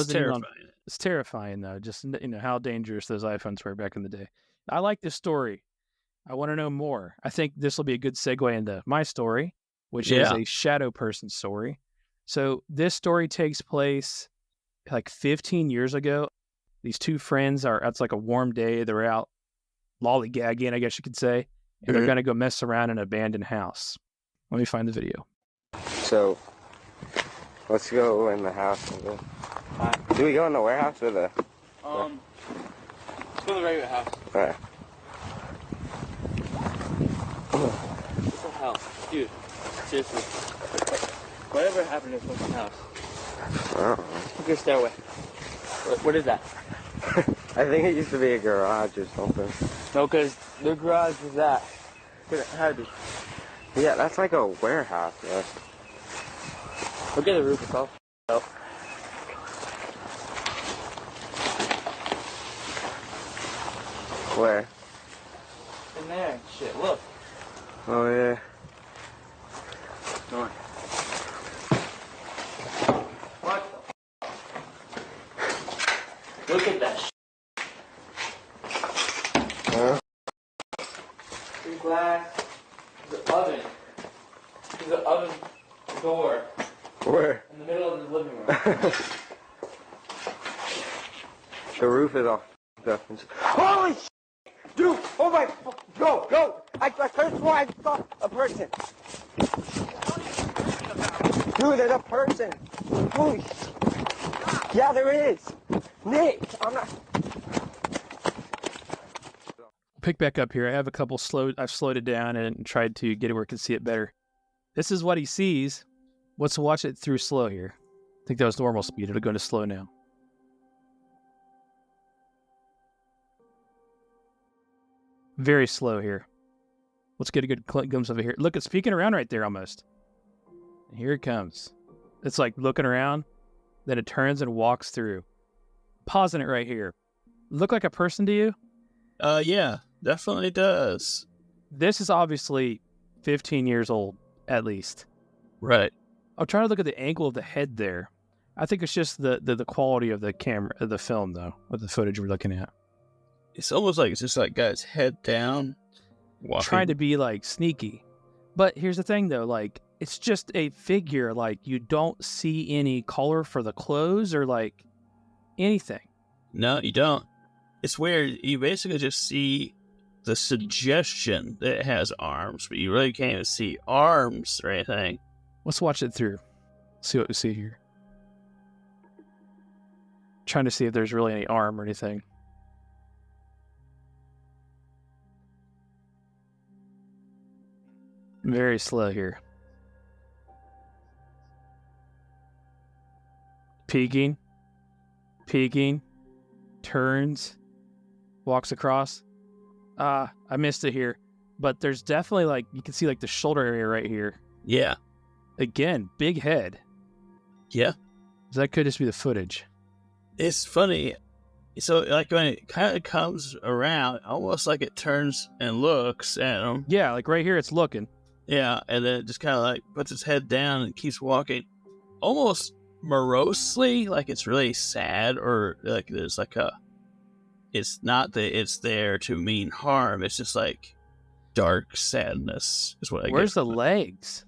terrifying. It's terrifying though. Just how dangerous those iPhones were back in the day. I like this story. I want to know more. I think this will be a good segue into my story, which is a shadow person story. So this story takes place like 15 years ago. These two friends it's like a warm day. They're out lollygagging, I guess you could say, and they're going to go mess around in an abandoned house. Let me find the video. So, let's go in the house. Do we go in the warehouse or the... Let's go to the regular house. Alright. What the hell? Dude, seriously. Whatever happened to this fucking house? I don't know. Look at your stairway. What is that? I think it used to be a garage or something. No, because the garage is that. It had to be. Yeah, that's like a warehouse, though. Look at the roof, it's all up. Where? In there, shit, look. Oh, yeah. Come on. What the? Look at that shit. Huh? There's glass. There's an oven. There's an oven door. Where? In the middle of the living room. The roof is all up. Holy shit! Dude! Oh my... Go! I first swore I saw a person. Dude, there's a person. Holy shit. Yeah, there is. Nick, I'm not... Pick back up here. I have a couple I've slowed it down and tried to get it where I can see it better. This is what he sees. Let's watch it through slow here. I think that was normal speed. It'll go into slow now. Very slow here. Let's get a good glimpse of it here. Look, it's peeking around right there almost. And here it comes. It's like looking around. Then it turns and walks through. Pausing it right here. Look like a person to you? Yeah, definitely does. This is obviously 15 years old, at least. Right. I'm trying to look at the angle of the head there. I think it's just the quality of the camera, of the film, though, of the footage we're looking at. It's almost like it's just like got its head down, walking. Trying to be, like, sneaky. But here's the thing, though, like, it's just a figure. Like, you don't see any color for the clothes or, like, anything. No, you don't. It's weird. You basically just see the suggestion that it has arms, but you really can't even see arms or anything. Let's watch it through. See what we see here. Trying to see if there's really any arm or anything. Very slow here. Peeking, turns, walks across. I missed it here. But there's definitely, like, you can see, like, the shoulder area right here. Yeah. Again, big head. Yeah. That could just be the footage. It's funny. So, like, when it kind of comes around, almost like it turns and looks at him. Yeah, like right here, it's looking. Yeah, and then it just kind of, like, puts its head down and keeps walking. Almost morosely, like it's really sad, or like there's like a... It's not that it's there to mean harm. It's just, like, dark sadness is what I get. Where's the legs?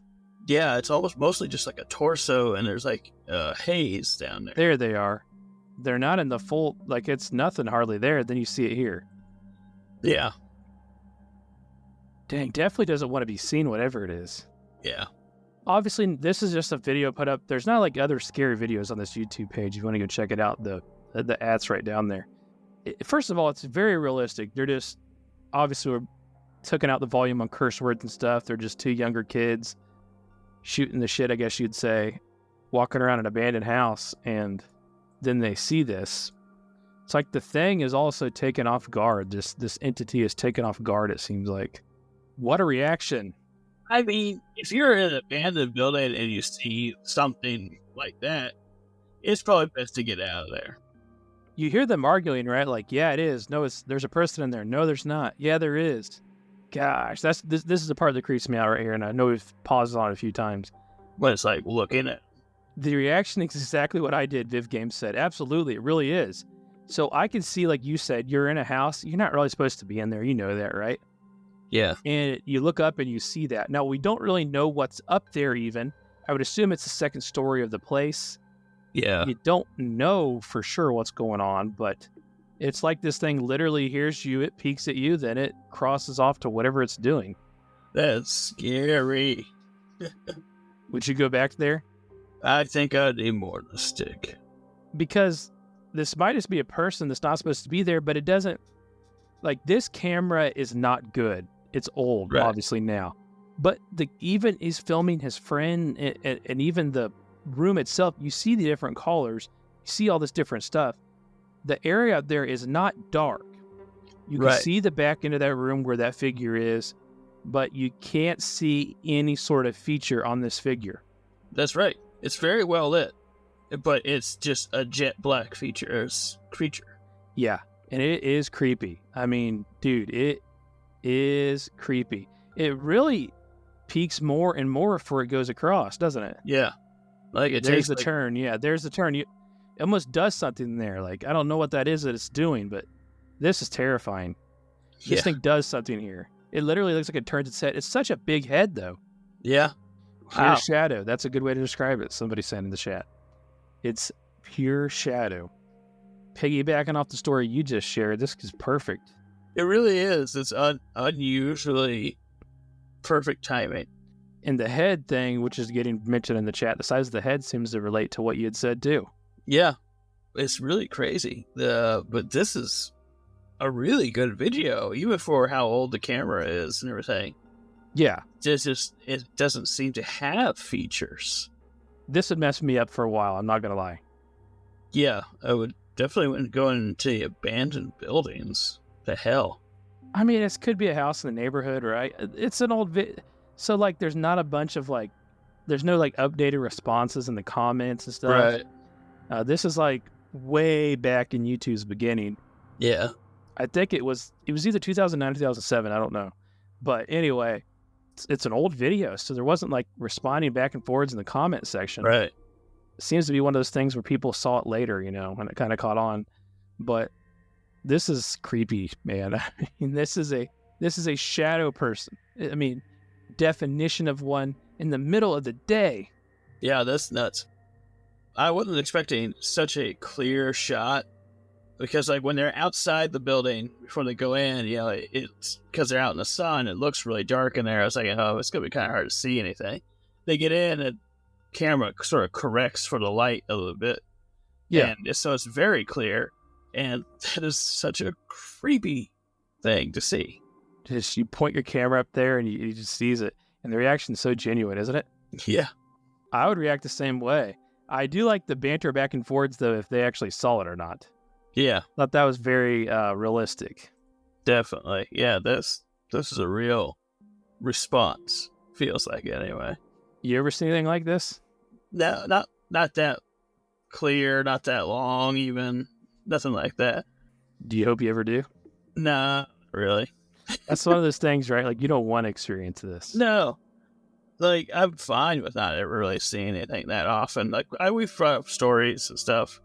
Yeah, it's almost mostly just like a torso, and there's like haze down there. There they are. They're not in the full, like, it's nothing hardly there. Then you see it here. Yeah. Dang, definitely doesn't want to be seen, whatever it is. Yeah. Obviously, this is just a video put up. There's not like other scary videos on this YouTube page. If you want to go check it out, the ad's right down there. First of all, it's very realistic. They're just, obviously, we're taking out the volume on curse words and stuff. They're just two younger kids shooting the shit, I guess you'd say, walking around an abandoned house, and then they see this. It's like the thing is also taken off guard. This entity is taken off guard, it seems like. What a reaction. I mean, if you're in an abandoned building and you see something like that, it's probably best to get out of there. You hear them arguing, right? Like, yeah, it is. No, there's a person in there. No, there's not. Yeah, there is. Gosh, this is the part that creeps me out right here, and I know we've paused on it a few times. But it's like, looking at... The reaction is exactly what I did, Viv Games said. Absolutely, it really is. So I can see, like you said, you're in a house. You're not really supposed to be in there. You know that, right? Yeah. And you look up and you see that. Now, we don't really know what's up there even. I would assume it's the second story of the place. Yeah. You don't know for sure what's going on, but it's like this thing literally hears you, it peeks at you, then it crosses off to whatever it's doing. That's scary. Would you go back there? I think I'd need more than a stick. Because this might just be a person that's not supposed to be there, but it doesn't... Like, this camera is not good. It's old, right, obviously, now. But even he's filming his friend, and even the room itself, you see the different colors. You see all this different stuff. The area up there is not dark. You can right, see the back end of that room where that figure is, but you can't see any sort of feature on this figure. That's right. It's very well lit, but it's just a jet black creature. Yeah, and it is creepy. I mean, dude, it is creepy. It really peaks more and more before it goes across, doesn't it? Yeah. Like it There's takes the turn. Yeah, there's the turn. It almost does something there. Like, I don't know what that is that it's doing, but this is terrifying. This thing does something here. It literally looks like it turns its head. It's such a big head, though. Yeah. Pure Wow. shadow. That's a good way to describe it. Somebody said in the chat. It's pure shadow. Piggybacking off the story you just shared, this is perfect. It really is. It's unusually perfect timing. And the head thing, which is getting mentioned in the chat, the size of the head seems to relate to what you had said, too. Yeah. It's really crazy. But this is a really good video, even for how old the camera is and everything. Yeah. It doesn't seem to have features. This would mess me up for a while, I'm not going to lie. Yeah, I would definitely wouldn't go into the abandoned buildings. The hell? I mean, this could be a house in the neighborhood, right? It's an old so, like, there's not a bunch of, like, there's no, like, updated responses in the comments and stuff. This is like way back in YouTube's beginning. Yeah. I think it was either 2009 or 2007. I don't know. But anyway, it's an old video, so there wasn't like responding back and forwards in the comment section. Right. It seems to be one of those things where people saw it later, when it kind of caught on. But this is creepy, man. I mean, this is a shadow person. I mean, definition of one in the middle of the day. Yeah, that's nuts. I wasn't expecting such a clear shot because, like, when they're outside the building before they go in, it's because they're out in the sun. It looks really dark in there. I was like, oh, it's gonna be kind of hard to see anything. They get in, and camera sort of corrects for the light a little bit. Yeah. And so it's very clear, and that is such a creepy thing to see. Just you point your camera up there and you just sees it, and the reaction's so genuine, isn't it? Yeah. I would react the same way. I do like the banter back and forwards, though, if they actually saw it or not. Yeah. Thought that was very realistic. Definitely. Yeah, this is a real response. Feels like it anyway. You ever seen anything like this? No, not that clear, not that long even. Nothing like that. Do you hope you ever do? Nah, really. That's one of those things, right? Like, you don't want to experience this. No. Like, I'm fine with not ever really seeing anything that often. Like, we've brought up stories and stuff,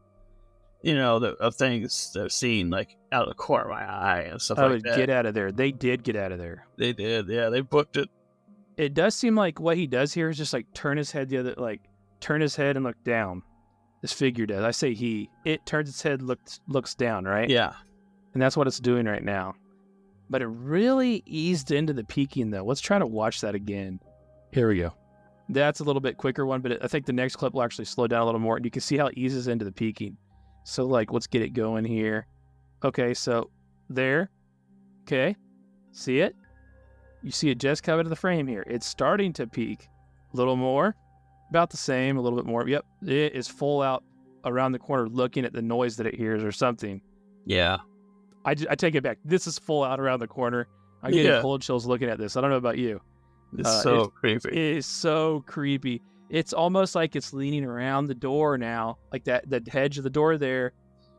of things that I've seen, like, out of the corner of my eye and stuff like that. Get out of there. They did get out of there. They did, yeah. They booked it. It does seem like what he does here is just, like, turn his head and look down. This figure does. I say he. It turns its head, looks down, right? Yeah. And that's what it's doing right now. But it really eased into the peeking, though. Let's try to watch that again. Here we go. That's a little bit quicker one, but I think the next clip will actually slow down a little more, and you can see how it eases into the peeking. So, let's get it going here. Okay, so there. Okay. See it? You see it just come into the frame here. It's starting to peak. A little more. About the same, a little bit more. Yep, it is full out around the corner looking at the noise that it hears or something. Yeah. I take it back. This is full out around the corner. I'm getting cold chills looking at this. I don't know about you. It's so creepy. It is so creepy. It's almost like it's leaning around the door now, like the hedge of the door there,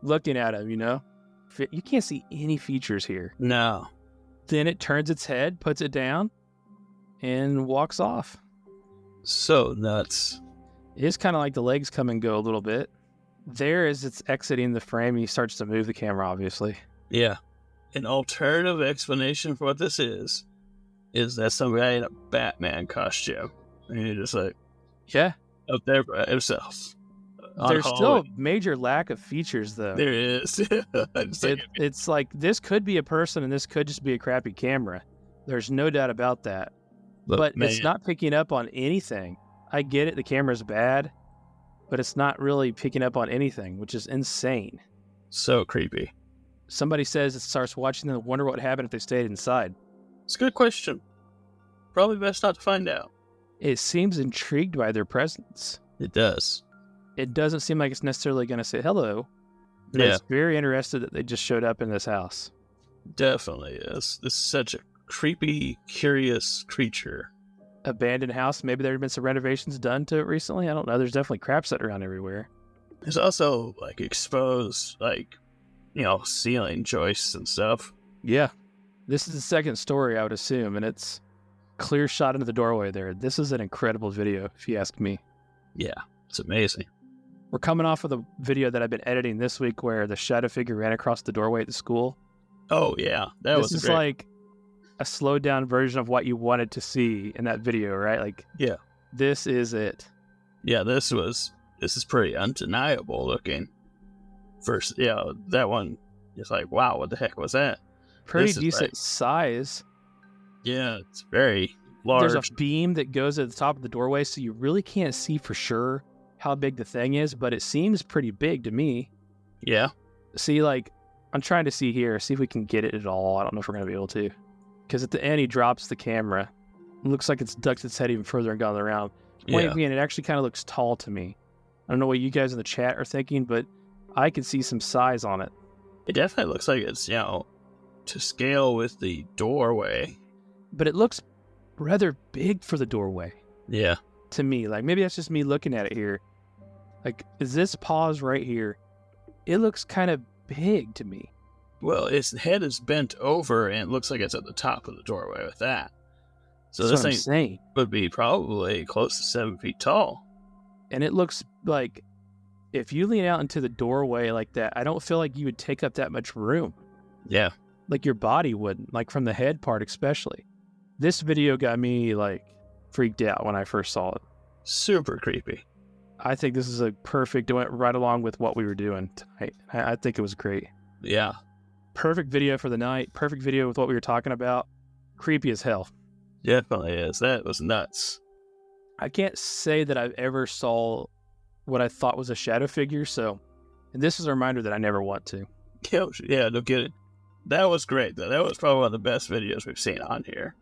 looking at him, You can't see any features here. No. Then it turns its head, puts it down, and walks off. So nuts. It's kind of like the legs come and go a little bit. There, as it's exiting the frame, he starts to move the camera, obviously. Yeah. An alternative explanation for what this is that some guy in a Batman costume. And you're just like, yeah, up there by himself. There's still a major lack of features, though. There is. It's like this could be a person and this could just be a crappy camera. There's no doubt about that. But it's not picking up on anything. I get it, the camera's bad, but it's not really picking up on anything, which is insane. So creepy. Somebody says it starts watching them and wonder what happened if they stayed inside. It's a good question. Probably best not to find out. It seems intrigued by their presence. It does. It doesn't seem like it's necessarily going to say hello. But it's very interested that they just showed up in this house. Definitely is. This is such a creepy, curious creature. Abandoned house. Maybe there have been some renovations done to it recently. I don't know. There's definitely crap sitting around everywhere. There's also exposed ceiling joists and stuff. Yeah. This is the second story, I would assume, and it's clear shot into the doorway there. This is an incredible video, if you ask me. Yeah, it's amazing. We're coming off of the video that I've been editing this week where the shadow figure ran across the doorway at the school. Oh, yeah. This is like a slowed down version of what you wanted to see in that video, right? Yeah. This is it. Yeah, this is pretty undeniable looking. First, that one is like, wow, what the heck was that? Pretty decent size. Yeah, it's very large. There's a beam that goes at the top of the doorway, so you really can't see for sure how big the thing is, but it seems pretty big to me. Yeah. See, I'm trying to see here, see if we can get it at all. I don't know if we're going to be able to. Because at the end, he drops the camera. It looks like it's ducked its head even further and gone around. Point being, it actually kind of looks tall to me. I don't know what you guys in the chat are thinking, but I can see some size on it. It definitely looks like it's, to scale with the doorway. But it looks rather big for the doorway. Yeah. To me. Maybe that's just me looking at it here. Like, is this pause right here? It looks kind of big to me. Well, its head is bent over and it looks like it's at the top of the doorway with that. So That's this what I'm thing saying. would be probably close to 7 feet tall. And it looks like if you lean out into the doorway like that, I don't feel like you would take up that much room. Yeah. Like your body wouldn't, like from the head part especially. This video got me like freaked out when I first saw it. Super creepy. I think this is a perfect, went right along with what we were doing tonight. I think it was great. Yeah. Perfect video for the night. Perfect video with what we were talking about. Creepy as hell. Definitely is. That was nuts. I can't say that I've ever saw what I thought was a shadow figure, and this is a reminder that I never want to. Yeah, no kidding. That was great, though. That was probably one of the best videos we've seen on here.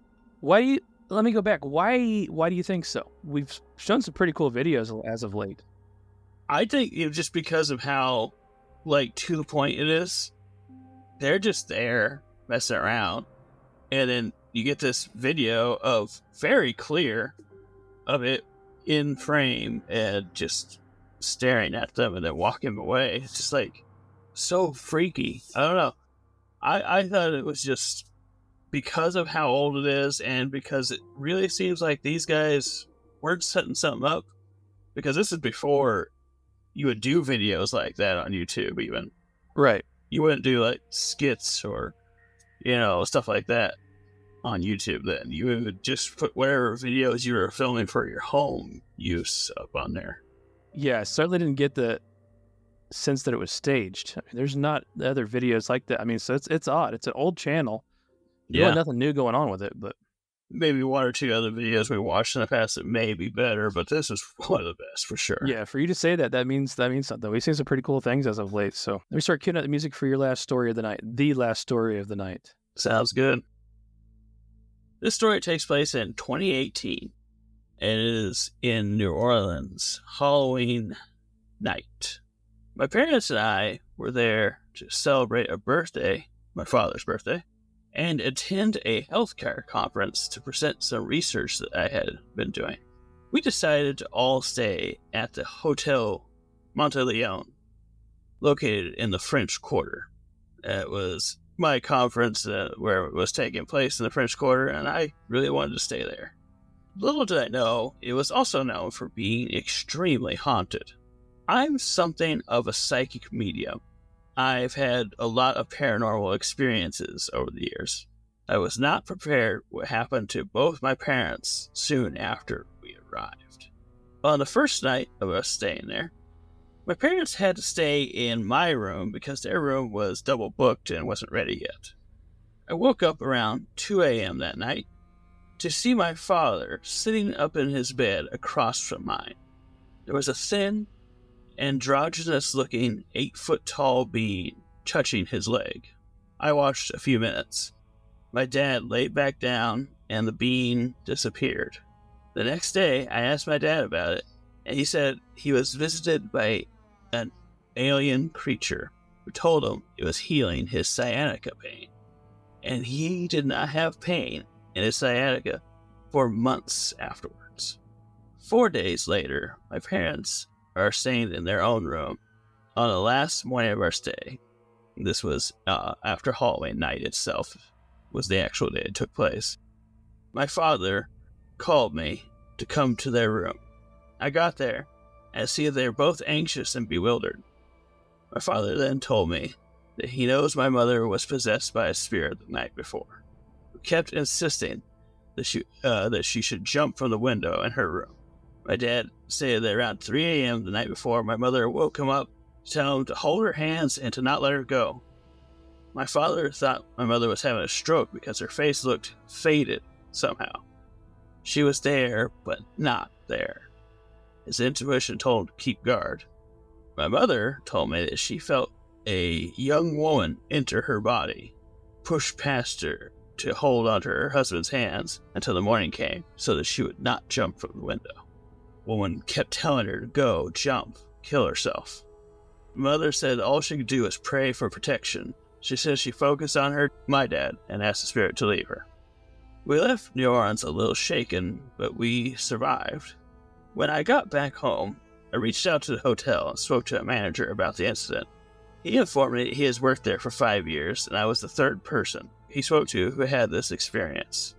Let me go back. Why do you think so? We've shown some pretty cool videos as of late. I think just because of how, like, to the point it is. They're just there messing around. And then you get this video of very clear of it in frame and just staring at them and then walking away. It's just like so freaky. I don't know. I thought it was just because of how old it is and because it really seems like these guys weren't setting something up, because this is before you would do videos like that on YouTube even. Right. You wouldn't do like skits or, stuff like that on YouTube then. You would just put whatever videos you were filming for your home use up on there. Yeah, I certainly didn't get the sense that it was staged. I mean, there's not other videos like that. I mean, so it's odd. It's an old channel. Yeah. Nothing new going on with it, but Maybe one or two other videos we watched in the past that may be better, but this is one of the best for sure. yeah, for you to say that means something. We've seen some pretty cool things as of late. So let me start queuing up the music for your last story of the night. The last story of the night. Sounds good. This story takes place in 2018, and it is in New Orleans, Halloween night. My parents and I were there to celebrate a birthday, my father's birthday, and attend a healthcare conference to present some research that I had been doing. We decided to all stay at the Hotel Monteleone, located in the French Quarter. It was my conference where it was taking place in the French Quarter, and I really wanted to stay there. Little did I know, it was also known for being extremely haunted. I'm something of a psychic medium. I've had a lot of paranormal experiences over the years. I was not prepared what happened to both my parents soon after we arrived. On the first night of us staying there, my parents had to stay in my room because their room was double booked and wasn't ready yet. I woke up around 2 a.m. that night to see my father sitting up in his bed across from mine. There was a thin, androgynous-looking 8-foot-tall being touching his leg. I watched a few minutes. My dad laid back down, and the being disappeared. The next day, I asked my dad about it, and he said he was visited by an alien creature who told him it was healing his sciatica pain. And he did not have pain in his sciatica for months afterwards. 4 days later, my parents are staying in their own room on the last morning of our stay. This was after Halloween night itself was the actual day it took place. My father called me to come to their room. I got there and see they were both anxious and bewildered. My father then told me that he knows my mother was possessed by a spirit the night before, who kept insisting that she should jump from the window in her room. My dad said that around 3 a.m. the night before, my mother woke him up to tell him to hold her hands and to not let her go. My father thought my mother was having a stroke because her face looked faded somehow. She was there, but not there. His intuition told him to keep guard. My mother told me that she felt a young woman enter her body, push past her to hold onto her husband's hands until the morning came so that she would not jump from the window. Woman kept telling her to go, jump, kill herself. Mother said all she could do was pray for protection. She said she focused on my dad, and asked the spirit to leave her. We left New Orleans a little shaken, but we survived. When I got back home, I reached out to the hotel and spoke to a manager about the incident. He informed me he has worked there for 5 years, and I was the third person he spoke to who had this experience.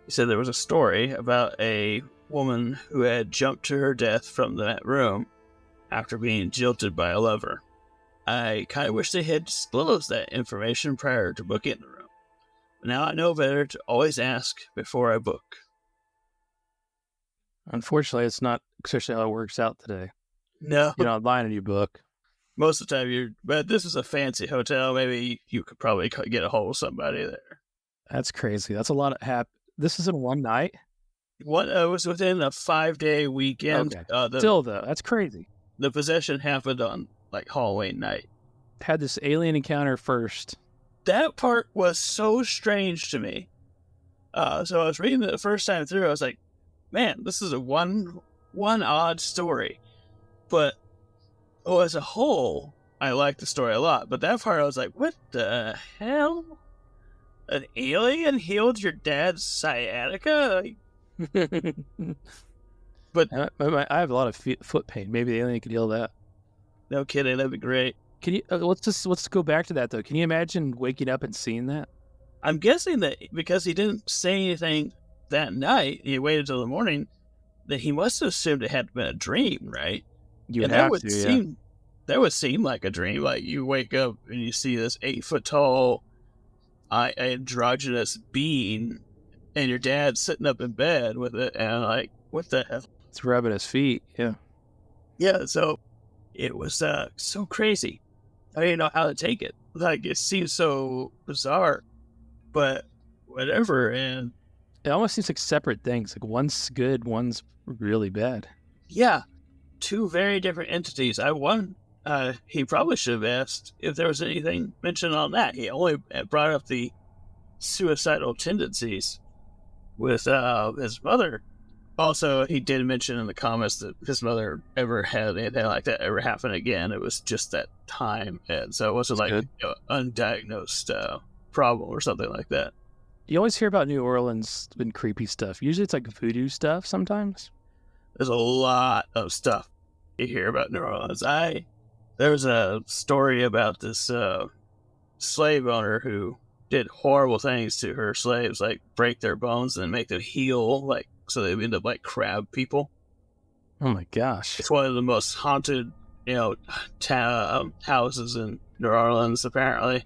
He said there was a story about a woman who had jumped to her death from that room after being jilted by a lover. I kind of wish they had disclosed that information prior to booking the room. But now I know better to always ask before I book. Unfortunately, it's not especially how it works out today. No. You don't line a new book. Most of the time but this is a fancy hotel. Maybe you could probably get a hold of somebody there. That's crazy. That's a lot of This is in one night? It was within a 5-day weekend. Okay. Still, though, that's crazy. The possession happened on, Halloween night. Had this alien encounter first. That part was so strange to me. So I was reading it the first time through. I was like, man, this is a one odd story. But as a whole, I liked the story a lot. But that part, I was like, what the hell? An alien healed your dad's sciatica? But I have a lot of foot pain. Maybe the alien could heal that. No kidding, that'd be great. Can you let's go back to that though. Can you imagine waking up and seeing that? I'm guessing that because he didn't say anything that night, he waited till the morning, that he must have assumed it had been a dream, right? You would have to, yeah. That would seem like a dream. Like you wake up and you see this 8-foot tall, androgynous being, and your dad's sitting up in bed with it, and like, what the hell? It's rubbing his feet, yeah. Yeah, so it was so crazy. I didn't know how to take it. Like, it seems so bizarre, but whatever. And it almost seems like separate things. Like one's good, one's really bad. Yeah, two very different entities. He probably should have asked if there was anything mentioned on that. He only brought up the suicidal tendencies with his mother. Also, he did mention in the comments that his mother ever had anything like that ever happen again. It was just that time, and so it wasn't undiagnosed problem or something like that. You always hear about New Orleans and creepy stuff. Usually it's like voodoo stuff sometimes. There's a lot of stuff you hear about New Orleans. There was a story about this slave owner who did horrible things to her slaves, like break their bones and make them heal, so they end up like crab people. Oh my gosh. It's one of the most haunted, houses in New Orleans, apparently,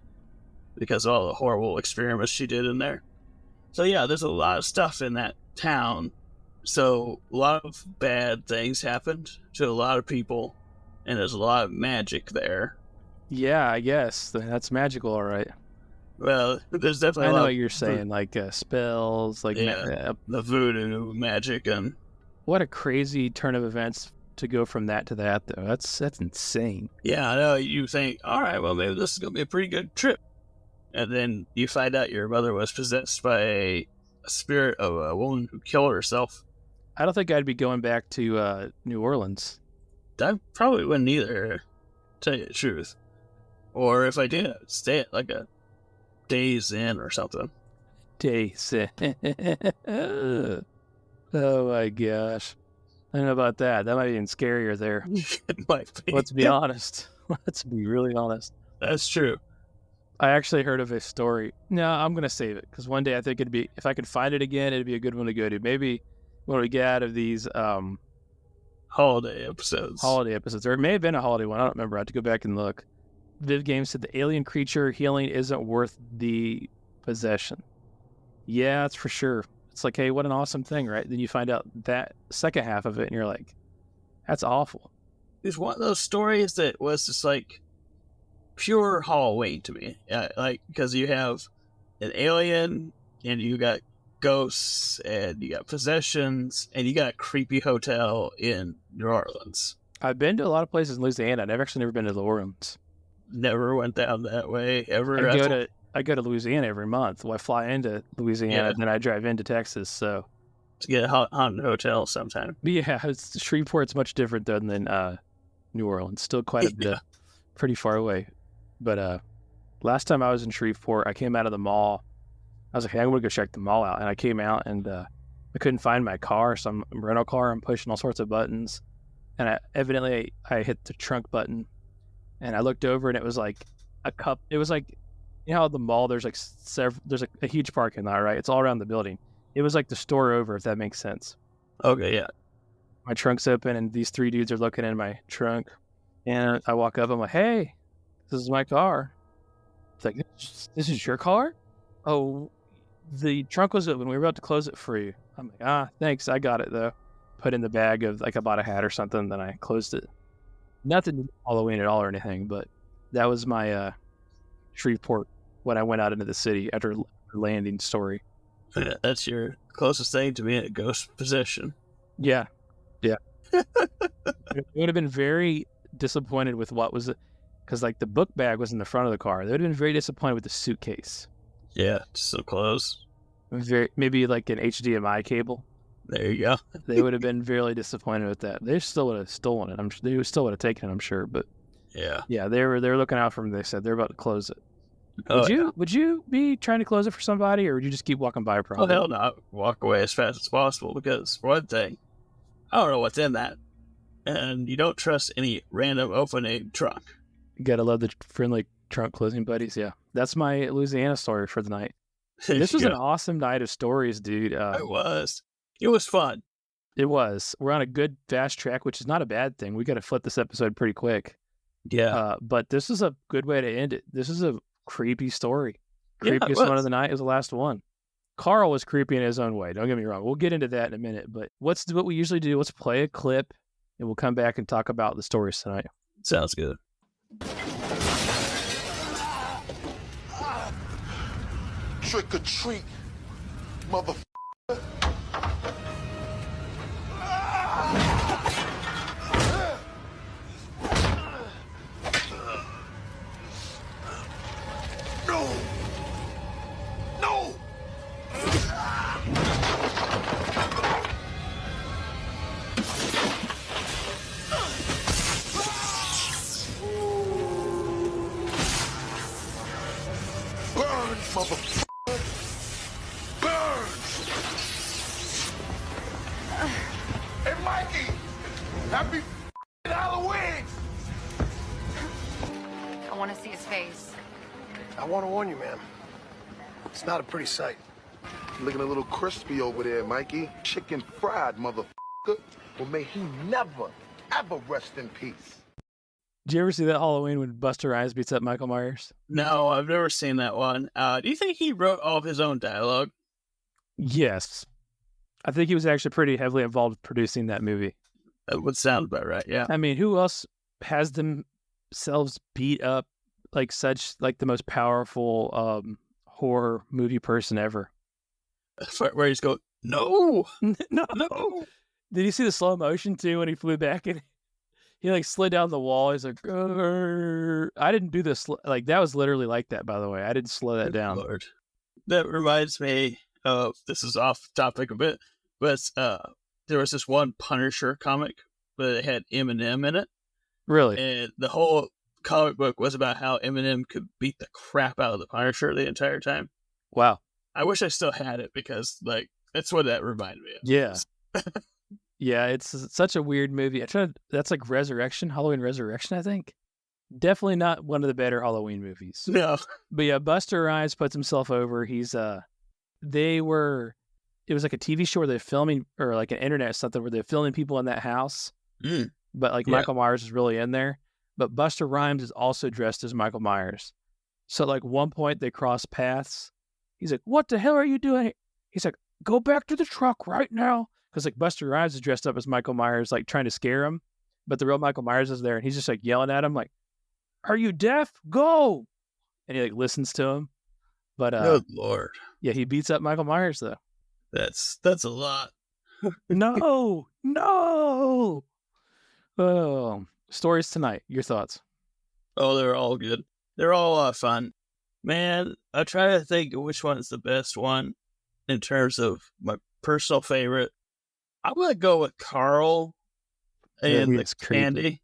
because of all the horrible experiments she did in there. So yeah, there's a lot of stuff in that town. So a lot of bad things happened to a lot of people, and there's a lot of magic there. Yeah, I guess. That's magical, all right. Well, there's definitely I know what you're saying, like spells, like the voodoo magic, and what a crazy turn of events to go from that to that, though. That's insane. Yeah, I know. You think, all right, well, maybe this is gonna be a pretty good trip, and then you find out your mother was possessed by a spirit of a woman who killed herself. I don't think I'd be going back to New Orleans. I probably wouldn't either, to tell you the truth. Or if I did, I'd stay at like a Days Inn or something. Days Inn. Oh my gosh. I don't know about that. That might be even scarier there. It might be. Let's be honest. Let's be really honest. That's true. I actually heard of a story. No, I'm going to save it because one day I think if I could find it again, it'd be a good one to go to. Maybe when we get out of these holiday episodes. Or it may have been a holiday one. I don't remember. I have to go back and look. Viv Games said the alien creature healing isn't worth the possession. Yeah, that's for sure. It's like, hey, what an awesome thing, right? Then you find out that second half of it, and you're like, that's awful. It's one of those stories that was just like pure Halloween to me. Because you have an alien, and you got ghosts, and you got possessions, and you got a creepy hotel in New Orleans. I've been to a lot of places in Louisiana. I've actually never been to New Orleans. Never went down that way ever. I go to Louisiana every month. Well, I fly into Louisiana, and then I drive into Texas. So to get a haunted hotel sometime. But yeah, Shreveport's much different than New Orleans. Still quite a bit, pretty far away. But last time I was in Shreveport, I came out of the mall. I was like, hey, I'm going to go check the mall out. And I came out, and I couldn't find my car. So I'm rental car. I'm pushing all sorts of buttons. and I hit the trunk button, and I looked over, and it was like a cup. It was like, you know how at the mall there's like there's a huge parking lot, right? It's all around the building. It was like the store over, if that makes sense. Okay, yeah. My trunk's open, and these 3 dudes are looking in my trunk, and I walk up. I'm like, "Hey, this is my car." It's like, "This is your car?" "Oh, the trunk was open. We were about to close it for you." I'm like, thanks. I got it though. Put in the bag of like I bought a hat or something. Then I closed it. Nothing Halloween at all or anything, but that was my Shreveport when I went out into the city after landing story. That's your closest thing to being a ghost possession. Yeah. It would have been very disappointed with what was, because like the book bag was in the front of the car. They would have been very disappointed with the suitcase. Yeah, just some clothes. Maybe like an HDMI cable. There you go. They would have been very disappointed with that. They still would have stolen it. They still would have taken it, I'm sure. But yeah, they were looking out for me. They said they're about to close it. Oh, Would you be trying to close it for somebody, or would you just keep walking by? Oh, Probably. hell no. Walk away as fast as possible because, for one thing, I don't know what's in that. And you don't trust any random opening trunk. You gotta love the friendly trunk closing buddies. Yeah, that's my Louisiana story for the night. This was an awesome night of stories, dude. It was. It was fun. It was. We're on a good fast track, which is not a bad thing. We got to flip this episode pretty quick. Yeah. But this is a good way to end it. This is a creepy story. Yeah, it Creepiest was. one of the night is the last one. Carl was creepy in his own way. Don't get me wrong. We'll get into that in a minute. But what we usually do? Let's play a clip, and we'll come back and talk about the stories tonight. Sounds good. Trick or treat, mother. No! No! Burn, mother. Burn! Hey, Mikey! Happy Halloween! I want to see his face. I want to warn you, ma'am. It's not a pretty sight. Looking a little crispy over there, Mikey. Chicken fried, motherfucker. Well, may he never, ever rest in peace. Did you ever see that Halloween when Buster Rhymes beats up Michael Myers? No, I've never seen that one. Do you think he wrote all of his own dialogue? Yes. I think he was actually pretty heavily involved with producing that movie. That would sound about right, yeah. I mean, who else has themselves beat up like the most powerful horror movie person ever? Where he's going, no! No! Did you see the slow motion too when he flew back and he like slid down the wall? He's like, "Grr." I didn't do this. Like that was literally like that, by the way. I didn't slow that Good down. Lord. That reminds me of, this is off topic a bit, but there was this one Punisher comic, but it had Eminem in it. Really? And the whole comic book was about how Eminem could beat the crap out of the Punisher the entire time. Wow. I wish I still had it because, like, that's what that reminded me of. Yeah. Yeah, it's such a weird movie. That's like Halloween Resurrection, I think. Definitely not one of the better Halloween movies. No. But yeah, Buster Rhymes puts himself over. It was like a TV show where they're filming, or like an internet something where they're filming people in that house. Mm. But like Yeah. Michael Myers is really in there. But Buster Rhymes is also dressed as Michael Myers. So like one point they cross paths. He's like, "What the hell are you doing?" He's like, "Go back to the truck right now." Because like Buster Rhymes is dressed up as Michael Myers, like trying to scare him. But the real Michael Myers is there, and he's just like yelling at him like, "Are you deaf? Go!" And he like listens to him. But Good Lord. yeah, he beats up Michael Myers though. That's a lot. No. Oh, stories tonight. Your thoughts? Oh, they're all good. They're all fun. Man, I try to think of which one is the best one in terms of my personal favorite. I'm going to go with Carl and the It's creepy. candy,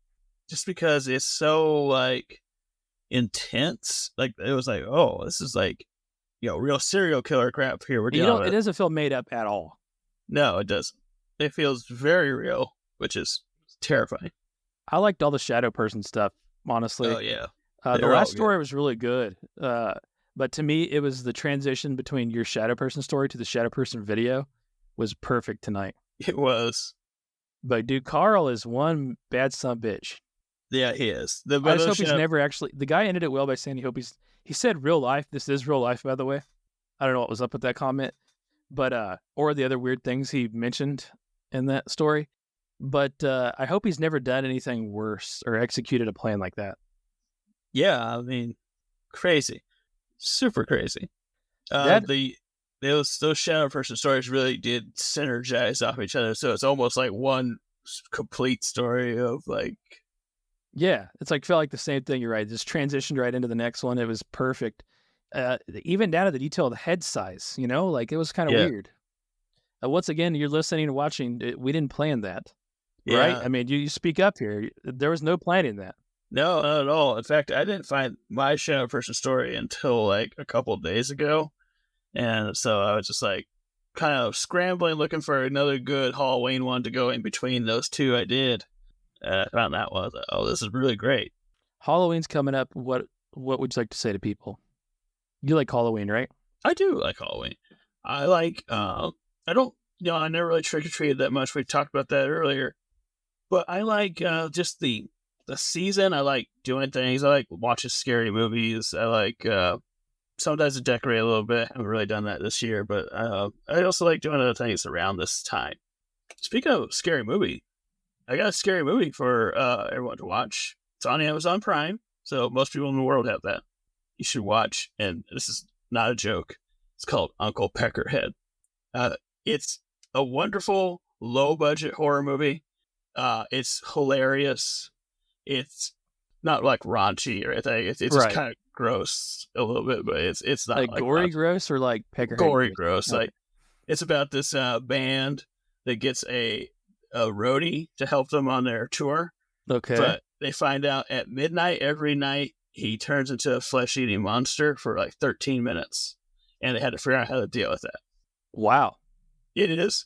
just because it's so, like, intense. Like, it was like, oh, this is like, real serial killer crap here. We're dealing with. It doesn't feel made up at all. No, it doesn't. It feels very real, which is terrifying. I liked all the shadow person stuff, honestly. Oh yeah, The They're all last good. story was really good. But to me, it was the transition between your shadow person story to the shadow person video was perfect tonight. It was. But dude, Carl is one bad son bitch. Yeah, he is. I just hope he's never actually. The guy ended it well by saying he said real life. This is real life, by the way. I don't know what was up with that comment, but or the other weird things he mentioned in that story. But I hope he's never done anything worse or executed a plan like that. Yeah, I mean, crazy, super crazy. That- Those shadow person stories really did synergize off each other, so it's almost like one complete story of like. Yeah, it's like felt like the same thing. You're right. Just transitioned right into the next one. It was perfect. Even down to the detail of the head size. You know, like it was kind of Yeah. weird. Once again, you're listening and watching. We didn't plan that, right? Yeah. I mean, you speak up here. There was no planning that. No, not at all. In fact, I didn't find my shadow person story until like a couple of days ago. And so I was just like kind of scrambling, looking for another good Halloween one to go in between those two I did. I found that one. I was like, oh, this is really great. Halloween's coming up. What would you like to say to people? You like Halloween, right? I do like Halloween. I like, I don't, I never really trick-or-treated that much. We talked about that earlier. But I like just the season. I like doing things. I like watching scary movies. I like sometimes to decorate a little bit. I haven't really done that this year, but I also like doing other things around this time. Speaking of scary movie, I got a scary movie for everyone to watch. It's on Amazon Prime, so most people in the world have that. You should watch, and this is not a joke. It's called Uncle Peckerhead. It's a wonderful low-budget horror movie. It's hilarious. It's not like raunchy or anything. It's just Right. kind of gross a little bit, but it's not Like gory, gross, or like Peckerhead? gory gross. Okay. Like it's about this band that gets a roadie to help them on their tour, Okay. but they find out at midnight every night he turns into a flesh-eating monster for like 13 minutes, and they had to figure out how to deal with that. Wow. It is.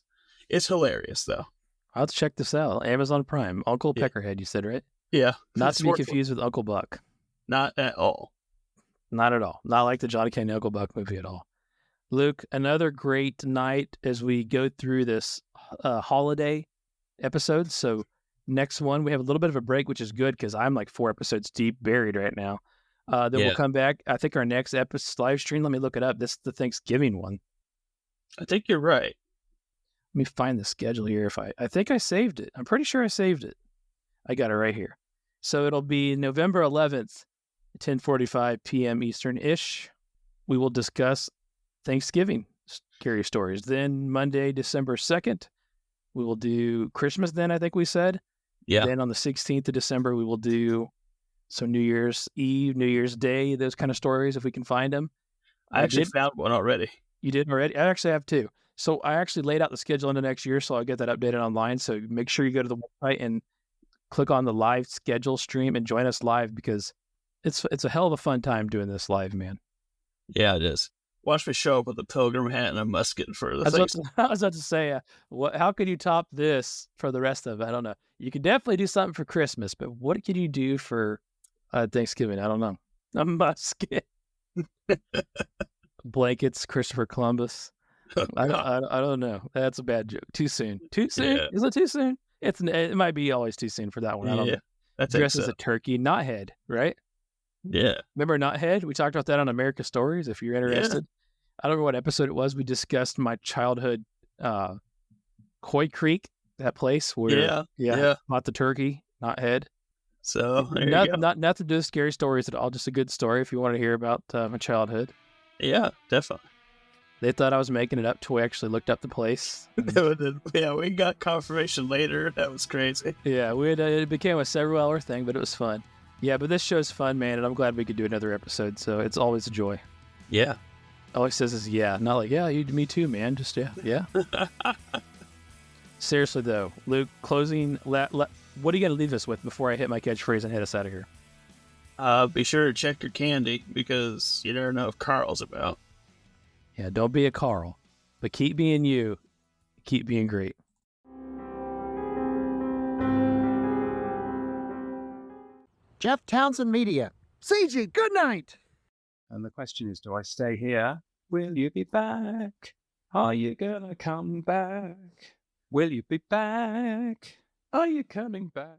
It's hilarious though. I'll have to check this out. Amazon Prime. Uncle Yeah. Peckerhead, you said, right? Yeah, Not it's to be worth- confused with Uncle Buck. Not at all. Not at all. Not like the Johnny Kane Uncle Buck movie at all. Luke, another great night as we go through this holiday episode. So next one, we have a little bit of a break, which is good because I'm like 4 episodes deep, buried right now. Then Yeah. we'll come back. I think our next episode live stream, let me look it up. This is the Thanksgiving one. I think you're right. Let me find the schedule here. I think I saved it. I'm pretty sure I saved it. I got it right here. So it'll be November 11th, 10:45 p.m. Eastern-ish. We will discuss Thanksgiving scary stories. Then Monday, December 2nd, we will do Christmas then, I think we said. Yeah. Then on the 16th of December, we will do some New Year's Eve, New Year's Day, those kind of stories if we can find them. I actually did- found one already. You did already? I actually have two. So I actually laid out the schedule into next year, so I'll get that updated online. So make sure you go to the website and click on the live schedule stream and join us live because it's a hell of a fun time doing this live, man. Yeah, it is. Watch me show up with a pilgrim hat and a musket for the I thing. was about to say, how could you top this for the rest of it? I don't know. You could definitely do something for Christmas, but what could you do for Thanksgiving? I don't know. A musket. Blankets, Christopher Columbus. I don't know. That's a bad joke. Too soon. Too soon? Yeah. Is it too soon? It might be always too soon for that one. I don't know. I think Dressed so. as a turkey, not head, right? Yeah. Remember not head? We talked about that on America Stories. If you're interested, I don't remember what episode it was. We discussed my childhood, Coy Creek, that place where Yeah. not the turkey, not head. So there you go. Nothing to do with scary stories at all. Just a good story if you want to hear about my childhood. Yeah, definitely. They thought I was making it up till we actually looked up the place. Yeah, we got confirmation later. That was crazy. Yeah, it became a several hour thing, but it was fun. Yeah, but this show's fun, man, and I'm glad we could do another episode. So it's always a joy. Yeah. All he says is yeah, not like yeah, me too, man. Just yeah. Seriously though, Luke, closing. What are you gonna leave us with before I hit my catchphrase and head us out of here? Be sure to check your candy because you never know if Carl's about. Yeah, don't be a Carl, but keep being you. Keep being great. Jeff Townsend Media. CG, good night. And the question is, do I stay here? Will you be back? Are you gonna come back? Will you be back? Are you coming back?